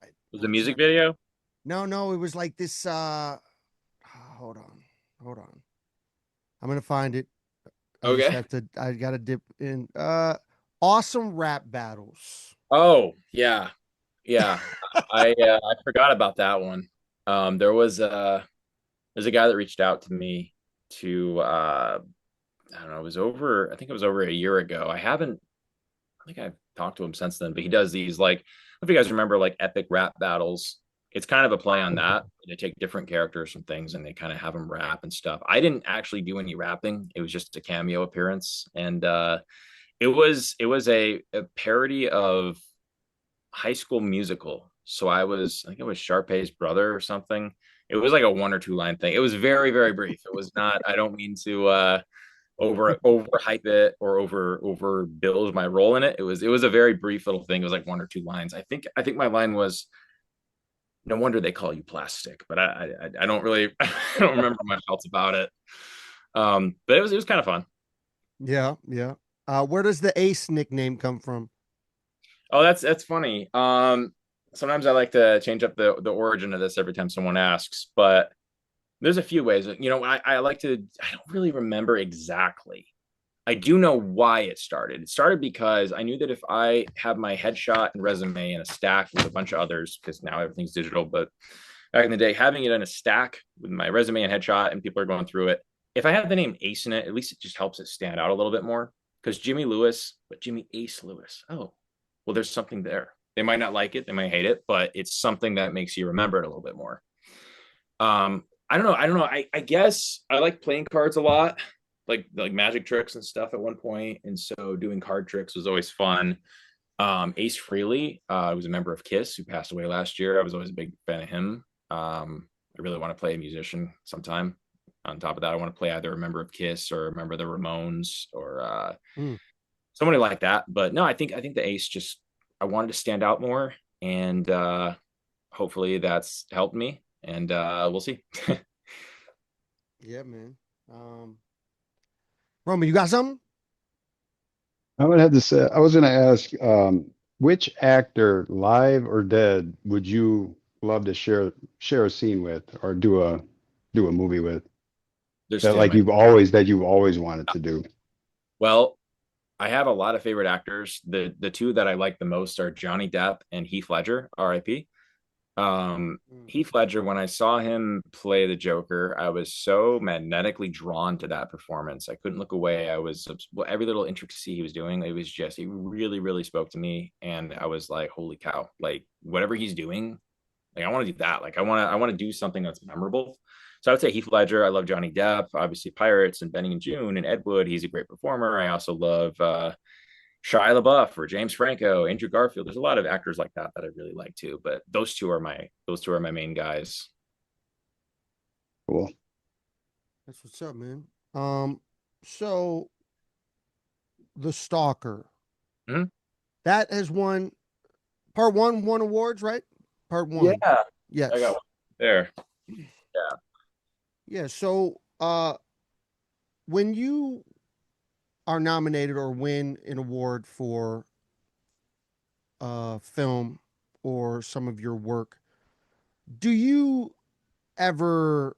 Was the What was music that? video? No, no, it was like this. Hold on, hold on. I'm gonna find it. I just Okay. have to. I gotta dip in. Awesome rap battles. Oh, yeah. Yeah. I forgot about that one. There's a guy that reached out to me to I don't know, I think it was over a year ago. I think I've talked to him since then, but he does these, like, if you guys remember, like, epic rap battles. It's kind of a play on that. They take different characters from things and they kind of have them rap and stuff. I didn't actually do any rapping. It was just a cameo appearance. And it was a parody of High School Musical. So I think it was Sharpay's brother or something. It was like a one or two line thing. It was very, very brief. It was not, I don't mean to overhype it or over build my role in it. It was a very brief little thing. It was like one or two lines. I think my line was, No wonder they call you plastic. But I don't really I don't remember much else about it. But it was kind of fun. Yeah, yeah. Where does the Ace nickname come from? Oh, that's funny. Sometimes I like to change up the origin of this every time someone asks, but there's a few ways. I like to. I don't really remember exactly. I do know why it started. It started because I knew that if I have my headshot and resume in a stack with a bunch of others, because now everything's digital, but back in the day, having it in a stack with my resume and headshot, and people are going through it. If I have the name Ace in it, at least it just helps it stand out a little bit more. Because Jimmy Lewis, but Jimmy Ace Lewis. Oh, well, there's something there. They might not like it, they might hate it, but it's something that makes you remember it a little bit more. I don't know. I guess I like playing cards a lot, like magic tricks and stuff at one point, and so doing card tricks was always fun. Ace Frehley, was a member of Kiss who passed away last year. I was always a big fan of him. I really want to play a musician sometime. On top of that, I want to play either a member of Kiss or a member of the Ramones or Mm. somebody like that. But no, I think the Ace just I wanted to stand out more, and hopefully that's helped me. And we'll see. Yeah, man. Roman, you got something? I would have to say, I was going to ask, which actor, live or dead, would you love to share a scene with or do a movie with There's that two. like you've always wanted to do? Well, I have a lot of favorite actors. The two that I like the most are Johnny Depp and Heath Ledger, R.I.P. Mm. Heath Ledger, when I saw him play the Joker, I was so magnetically drawn to that performance. I couldn't look away. I was well, every little intricacy he was doing, it really, really spoke to me. And I was like, holy cow, like whatever he's doing, like I want to do that. Like I want to do something that's memorable. So I would say Heath Ledger. I love Johnny Depp, obviously Pirates and Benny and June and Ed Wood. He's a great performer. I also love Shia LaBeouf or James Franco, Andrew Garfield. There's a lot of actors like that that I really like too. But those two are my main guys. Cool. That's what's up, man. So The Stalker, Mhm. that has won part one, won awards, right? Part Yeah, one. I got Yes. one there. Yeah. Yeah. So when you are nominated or win an award for film or some of your work, do you ever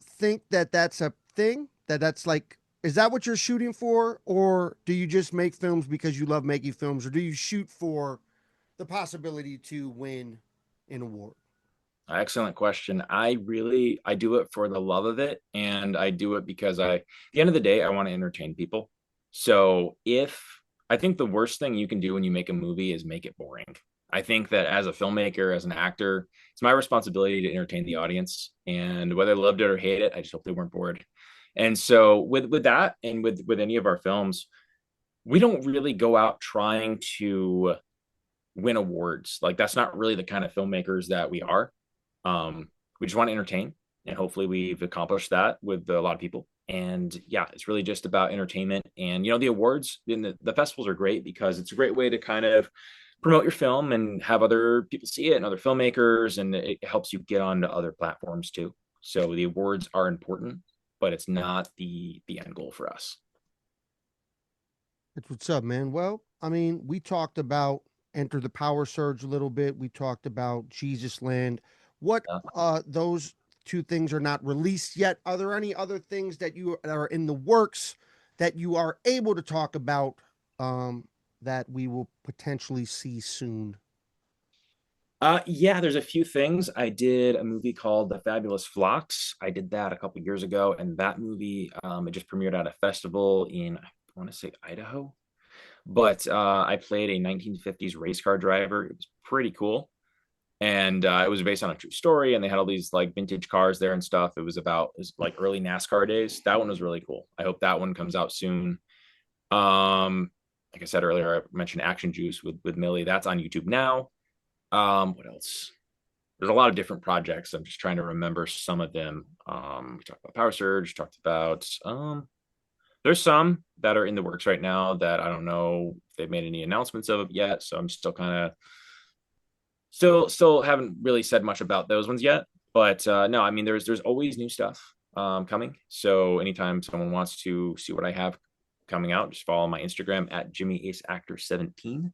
think that that's a thing? That's like, is that what you're shooting for? Or do you just make films because you love making films? Or do you shoot for the possibility to win an award? Excellent question. I do it for the love of it, and I do it because at the end of the day, I want to entertain people. So if I think the worst thing you can do when you make a movie is make it boring. I think that as a filmmaker, as an actor, it's my responsibility to entertain the audience, and whether they loved it or hate it, I just hope they weren't bored. And so with that, and with any of our films, we don't really go out trying to win awards. Like that's not really the kind of filmmakers that we are. We just want to entertain, and hopefully we've accomplished that with a lot of people. And yeah, it's really just about entertainment. And the awards and the festivals are great because it's a great way to kind of promote your film and have other people see it and other filmmakers, and it helps you get onto other platforms too. So the awards are important, but it's not the end goal for us. That's what's up, man. Well, I mean, we talked about Enter the Power Surge a little bit. We talked about Jesus Land. What those two things are not released yet. Are there any other things that you are in the works that you are able to talk about that we will potentially see soon? Yeah, there's a few things. I did a movie called The Fabulous Flocks. I did that a couple years ago, and that movie it just premiered at a festival in I want to say Idaho. But I played a 1950s race car driver. It was pretty cool, and it was based on a true story. And they had all these like vintage cars there and stuff. It was like early NASCAR days. That one was really cool. I hope that one comes out soon. Like I said earlier, I mentioned Action Juice with Millie. That's on YouTube now. What else? There's a lot of different projects. I'm just trying to remember some of them. We talked about Power Surge, talked about there's some that are in the works right now that I don't know if they've made any announcements of it yet. So I'm still kind of Still haven't really said much about those ones yet, but no, I mean, there's always new stuff coming. So anytime someone wants to see what I have coming out, just follow my Instagram at Jimmy Ace Actor 17.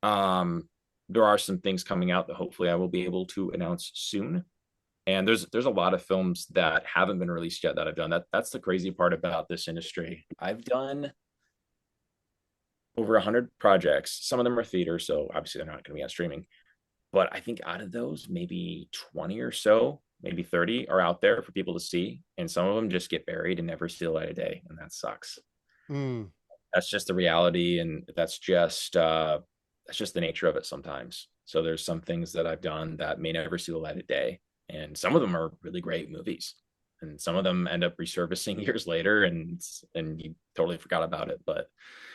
There are some things coming out that hopefully I will be able to announce soon. And there's a lot of films that haven't been released yet that I've done. That's the crazy part about this industry. I've done over 100 projects. Some of them are theater, so obviously they're not going to be on streaming. But I think out of those, maybe 20 or so, maybe 30 are out there for people to see. And some of them just get buried and never see the light of day. And that sucks. Mm. That's just the reality. And that's just the nature of it sometimes. So there's some things that I've done that may never see the light of day. And some of them are really great movies. And some of them end up resurfacing years later and you totally forgot about it. But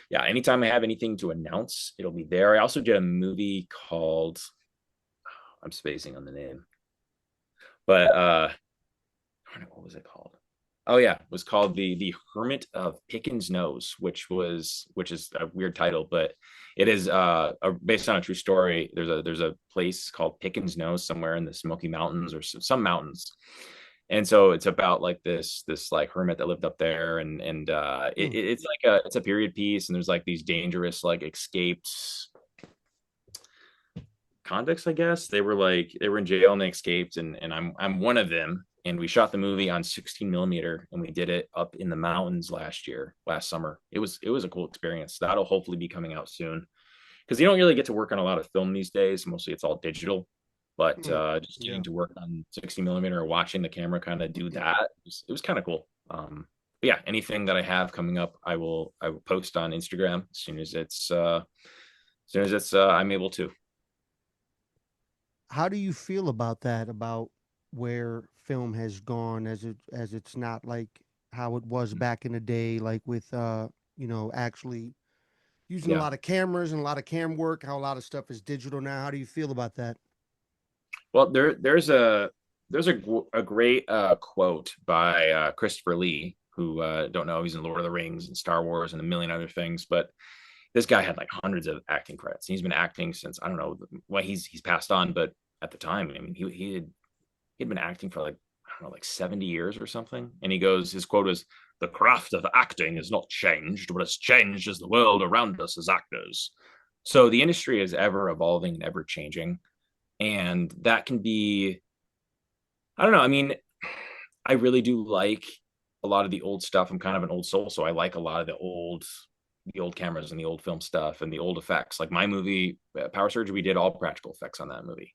yeah, anytime I have anything to announce, it'll be there. I also did a movie called, I'm spacing on the name, but what was it called? Oh yeah, it was called the Hermit of Pickens Nose, which is a weird title, but it is based on a true story. There's a place called Pickens Nose somewhere in the Smoky Mountains or some mountains, and so it's about like this like hermit that lived up there, and it's like it's a period piece, and there's like these dangerous like escaped convicts, I guess. They were in jail and they escaped, and I'm one of them. And we shot the movie on 16 millimeter, and we did it up in the mountains last summer. It was a cool experience. That'll hopefully be coming out soon, because you don't really get to work on a lot of film these days. Mostly it's all digital, but just getting to work on 60 millimeter or watching the camera kind of do that, it was kind of cool. But yeah, anything that I have coming up, I will post on Instagram as soon as it's I'm able to. How do you feel about that? About where film has gone, as it's not like how it was back in the day, like with actually using a lot of cameras and a lot of cam work. How a lot of stuff is digital now. How do you feel about that? Well, there's a great quote by Christopher Lee, who don't know, he's in Lord of the Rings and Star Wars and a million other things, but this guy had like hundreds of acting credits. He's been acting since, I don't know, well, he's passed on, but at the time, I mean, he'd been acting for like, I don't know, like 70 years or something. And his quote was, "The craft of acting is not changed. What has changed is the world around us as actors." So the industry is ever evolving and ever changing. And that can be, I don't know. I mean, I really do like a lot of the old stuff. I'm kind of an old soul, so I like a lot of the old cameras and the old film stuff and the old effects. Like my movie, Power Surgery, we did all practical effects on that movie.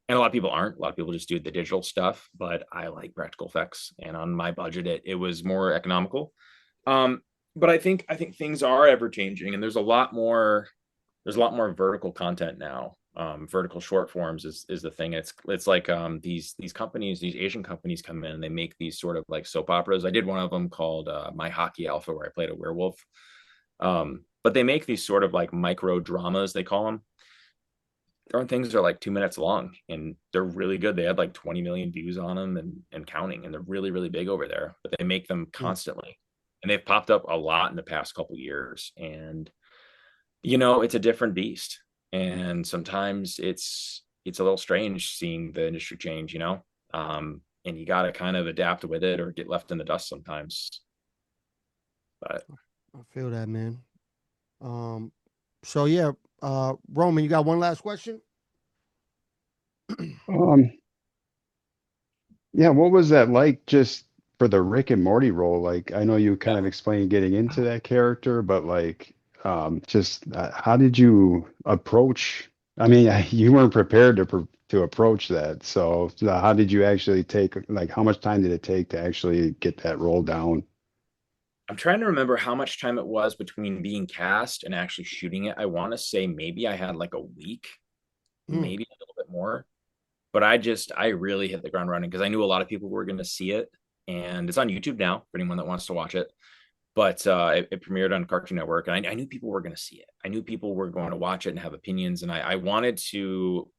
And a lot of people aren't. A lot of people just do the digital stuff, but I like practical effects. And on my budget, it was more economical. But I think things are ever changing, and there's a lot more vertical content now. Vertical short forms is the thing. It's like these companies, these Asian companies come in and they make these sort of like soap operas. I did one of them called My Hockey Alpha, where I played a werewolf. But they make these sort of like micro dramas, they call them. Their own things are like 2 minutes long, and they're really good. They had like 20 million views on them and counting, and they're really, really big over there, but they make them constantly. And they've popped up a lot in the past couple of years. And, it's a different beast. And sometimes it's a little strange seeing the industry change, and you got to kind of adapt with it or get left in the dust sometimes. But I feel that, man. So yeah, Roman, you got one last question? Yeah, what was that like just for the Rick and Morty role? Like, I know you kind of explained getting into that character, but like, just how did you approach? I mean, you weren't prepared to approach that. So how did you actually like, how much time did it take to actually get that role down? I'm trying to remember how much time it was between being cast and actually shooting it. I want to say maybe I had like a week, maybe a little bit more. But I really hit the ground running because I knew a lot of people were going to see it, and it's on YouTube now for anyone that wants to watch it. But it premiered on Cartoon Network, and I knew people were going to see it. I knew people were going to watch it and have opinions, and I wanted to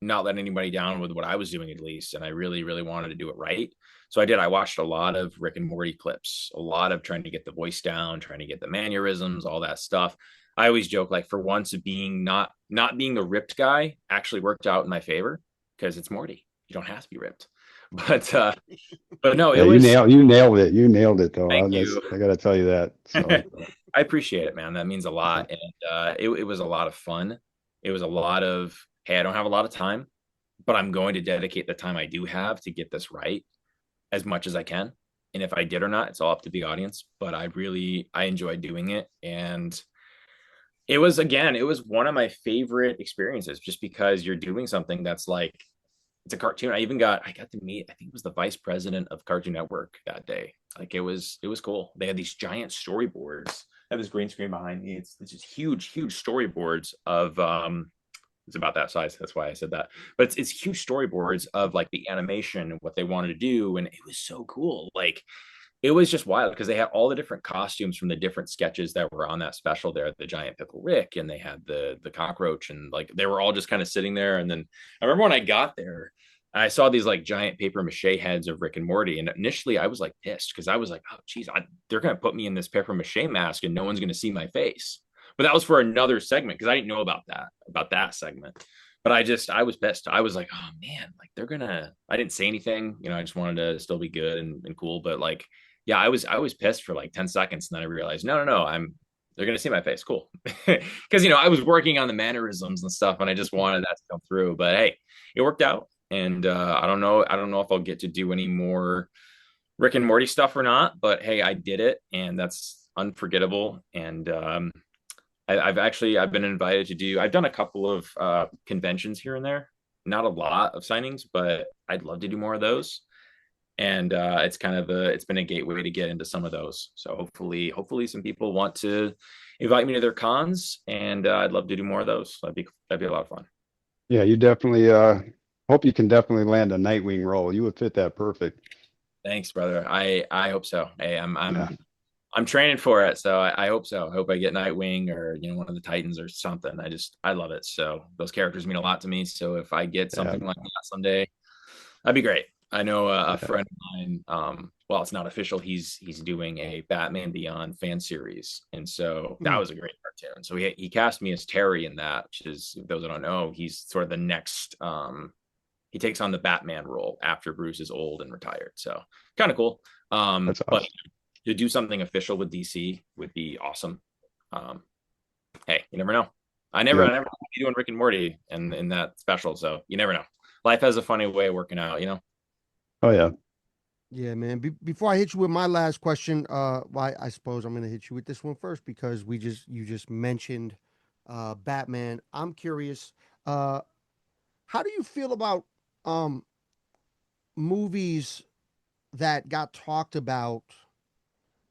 not let anybody down with what I was doing, at least. And I really, really wanted to do it right. So I did. I watched a lot of Rick and Morty clips, a lot of trying to get the voice down, trying to get the mannerisms, all that stuff. I always joke like for once being not being the ripped guy actually worked out in my favor because it's Morty. You don't have to be ripped. But no, it Yeah, was you nailed it. You nailed it though. thank you. I gotta tell you that. So I appreciate it, man. That means a lot. And it was a lot of fun. It was a lot of, hey, I don't have a lot of time, but I'm going to dedicate the time I do have to get this right as much as I can. And if I did or not, it's all up to the audience. But I enjoyed doing it. And it was one of my favorite experiences just because you're doing something that's like it's a cartoon. I got to meet, I think it was the vice president of Cartoon Network that day. Like it was cool. They had these giant storyboards. I have this green screen behind me. It's just huge storyboards of it's about that size. That's why I said that. But it's huge storyboards of like the animation and what they wanted to do. And it was so cool. Like it was just wild because they had all the different costumes from the different sketches that were on that special there, the giant pickle Rick, and they had the cockroach, and like they were all just kind of sitting there. And then I remember when I got there, I saw these like giant paper mache heads of Rick and Morty, and initially I was like pissed because I was like, oh geez, they're gonna put me in this paper mache mask and no one's gonna see my face. But that was for another segment because I didn't know about that segment. But I was pissed. I was like, oh man, like they're gonna. I didn't say anything, you know. I just wanted to still be good and cool. But like yeah, I was pissed for like 10 seconds. And then I realized, no, they're going to see my face. Cool. Cause you know, I was working on the mannerisms and stuff and I just wanted that to come through, but hey, it worked out. And, I don't know if I'll get to do any more Rick and Morty stuff or not, but hey, I did it and that's unforgettable. And, I've been invited to I've done a couple of, conventions here and there, not a lot of signings, but I'd love to do more of those and it's kind of it's been a gateway to get into some of those. So hopefully some people want to invite me to their cons, and I'd love to do more of those. That'd be a lot of fun. yeah, you definitely hope you can definitely land a Nightwing role. You would fit that perfect. Thanks, brother. I hope so. Hey, Yeah, I'm training for it, so I hope so. I hope I get Nightwing or you know one of the Titans or something. I love it. So those characters mean a lot to me. So if I get yeah, something like that someday, that'd be great. I know a yeah. friend of mine. Well, it's not official. He's doing a Batman Beyond fan series, and so that was a great cartoon. So he cast me as Terry in that, which is those that don't know, he's sort of the next. He takes on the Batman role after Bruce is old and retired. So kind of cool. That's But awesome. to do something official with DC would be awesome. Um, hey, you never know. Yeah. I never be doing Rick and Morty and in that special, so you never know. Life has a funny way of working out, you know. Oh yeah. Yeah, man. Before I hit you with my last question, why I suppose I'm gonna hit you with this one first because you just mentioned Batman. I'm curious, uh, how do you feel about um movies that got talked about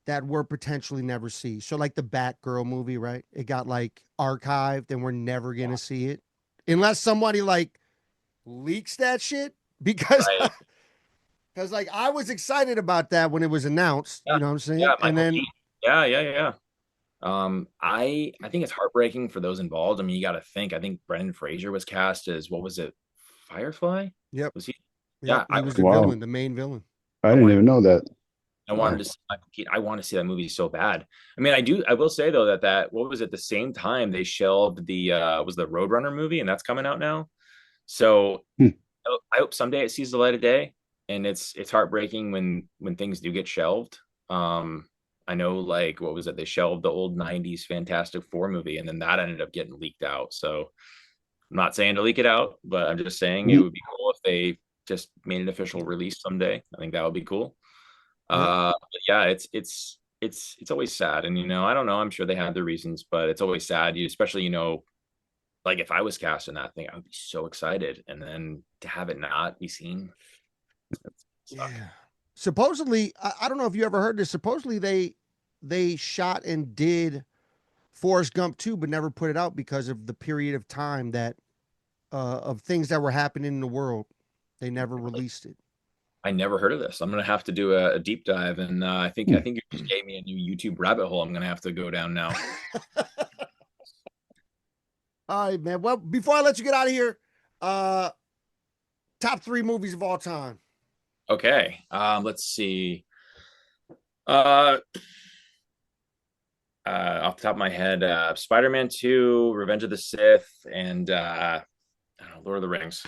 that we're potentially never see? So like the Batgirl movie, right? It got like archived and we're never gonna see it unless somebody like leaks that shit because Right. because like I was excited about that when it was announced, Yeah, you know what I'm saying? yeah, And Michael then Keaton. Yeah. I think it's heartbreaking for those involved. I mean, you got to think. I think Brendan Fraser was cast as what was it, Firefly? yep, Was he? yep, Yeah, he was the Wow. villain, the main villain. I I didn't wanted even know that. I wanted Wow. to see Michael Keaton. I want to see that movie so bad. I mean, I do. I will say though that what was it? The same time they shelved the was the Roadrunner movie, and that's coming out now. So Hmm. I hope someday it sees the light of day. And it's heartbreaking when things do get shelved. Um, I know like what was it? They shelved the old '90s Fantastic Four movie, and then that ended up getting leaked out. So I'm not saying to leak it out, but I'm just saying it Mhm. would be cool if they just made an official release someday. I think that would be cool. Yep. But yeah, it's always sad, and you know, I don't know. I'm sure they had their reasons, but it's always sad. You especially you know, like if I was cast in that thing, I would be so excited, and then to have it not be seen, it's suck. Yeah. Supposedly, I don't know if you ever heard this. Supposedly they shot and did Forrest Gump 2, but never put it out because of the period of time that of things that were happening in the world. They never released it. I never heard of this. I'm gonna have to do a deep dive, and I Hmm. think you just gave me a new YouTube rabbit hole. I'm gonna have to go down now. All right, man. Well, before I let you get out of here, uh, top three movies of all time. Okay, let's see. Uh, Off the top of my head, Spider-Man 2, Revenge of the Sith, and I don't know, Lord of the Rings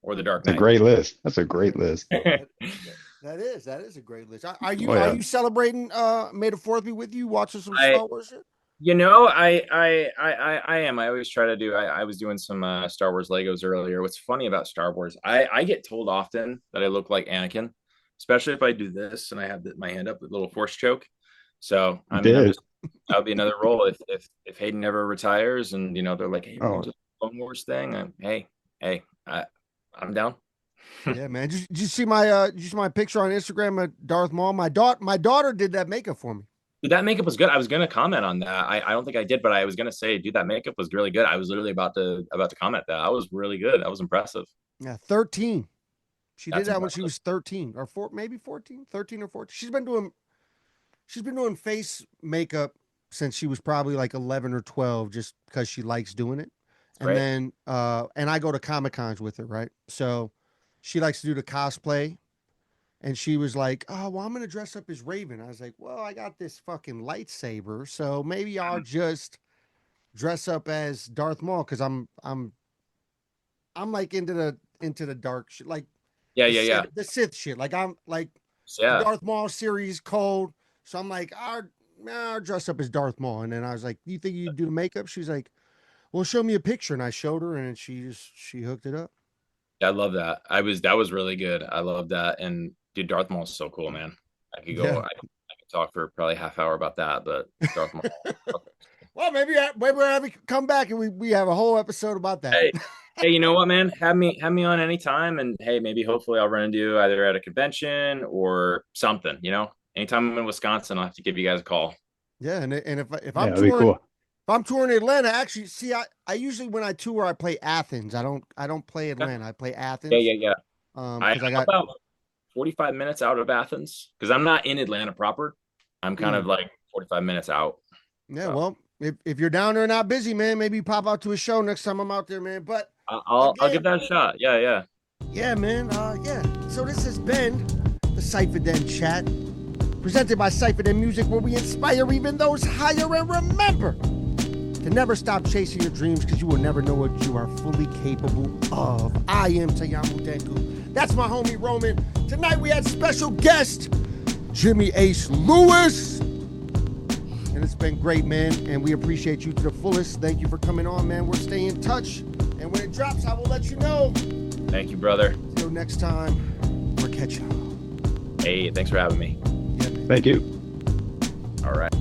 or The Dark It's a Knight. great list. That's a great list. That is a great list. Are you Oh, are yeah. you celebrating May the 4th be with you, watching some I Star Wars shit? I am. I always try to do. I was doing some Star Wars Legos earlier. What's funny about Star Wars, I get told often that I look like Anakin, especially if I do this and I have my hand up with a little force choke. So You I mean, did. that would be another role if Hayden never retires and they're like, hey, we're gonna Oh, do the Clone Wars thing. Hey, I'm down. Yeah, man. Did you see my picture on Instagram of Darth Maul? My daughter did that makeup for me. Dude, that makeup was good. I was gonna comment on that. I don't think I did, but I was gonna say, dude, that makeup was really good. I was literally about to comment that. That was really good. That was impressive. Yeah, 13. She did That's that when she impressive. was 13 or maybe 14, 13 or 14. She's been doing face makeup since she was probably like 11 or 12 just because she likes doing it. It's And great. then and I go to Comic Cons with her, right? So she likes to do the cosplay. And she was like, "Oh, well, I'm gonna dress up as Raven." I was like, "Well, I got this fucking lightsaber, so maybe I'll just dress up as Darth Maul because I'm like into the dark shit, like Yeah, the yeah, yeah. Sith shit. Like I'm like So, the yeah, Darth Maul series cold, so I'm like, I'll dress up as Darth Maul. And then I was like, "You think you do the makeup?" She's like, "Well, show me a picture." And I showed her, and she hooked it up. I love that. That was really good. I love that. And dude, Darth Maul's so cool, man. Yeah. I could talk for probably half hour about that, but Darth Maul. Well, maybe we'll have you come back and we have a whole episode about that. Hey, hey, you know what, man? Have me on anytime, and hey, maybe hopefully I'll run into you either at a convention or something. Anytime I'm in Wisconsin, I'll have to give you guys a call. Yeah, and if yeah, I'm that'd be touring cool. if I'm touring Atlanta, actually, see, I usually when I tour, I play Athens. I don't play Atlanta. I play Yeah, Athens. yeah, yeah. Because I I'm got about 45 minutes out of Athens because I'm not in Atlanta proper. I'm kind of like 45 minutes out. yeah. So Well, if you're down there and not busy, man, maybe pop out to a show next time I'm out there, man. But I'll give again, that a shot. Yeah, yeah. yeah, man. Yeah. So this has been the CyphaDen Chat, presented by CyphaDen Music, where we inspire even those higher. And remember to never stop chasing your dreams because you will never know what you are fully capable of. I am Taiyamo Denku. That's my homie Roman. Tonight we had special guest Jimmy Ace Lewis. And it's been great, man. And we appreciate you to the fullest. Thank you for coming on, man. We'll stay in touch. And when it drops, I will let you know. Thank you, brother. Till next time, we'll catch y'all. Hey, thanks for having me. Yeah, man. Thank you. All right.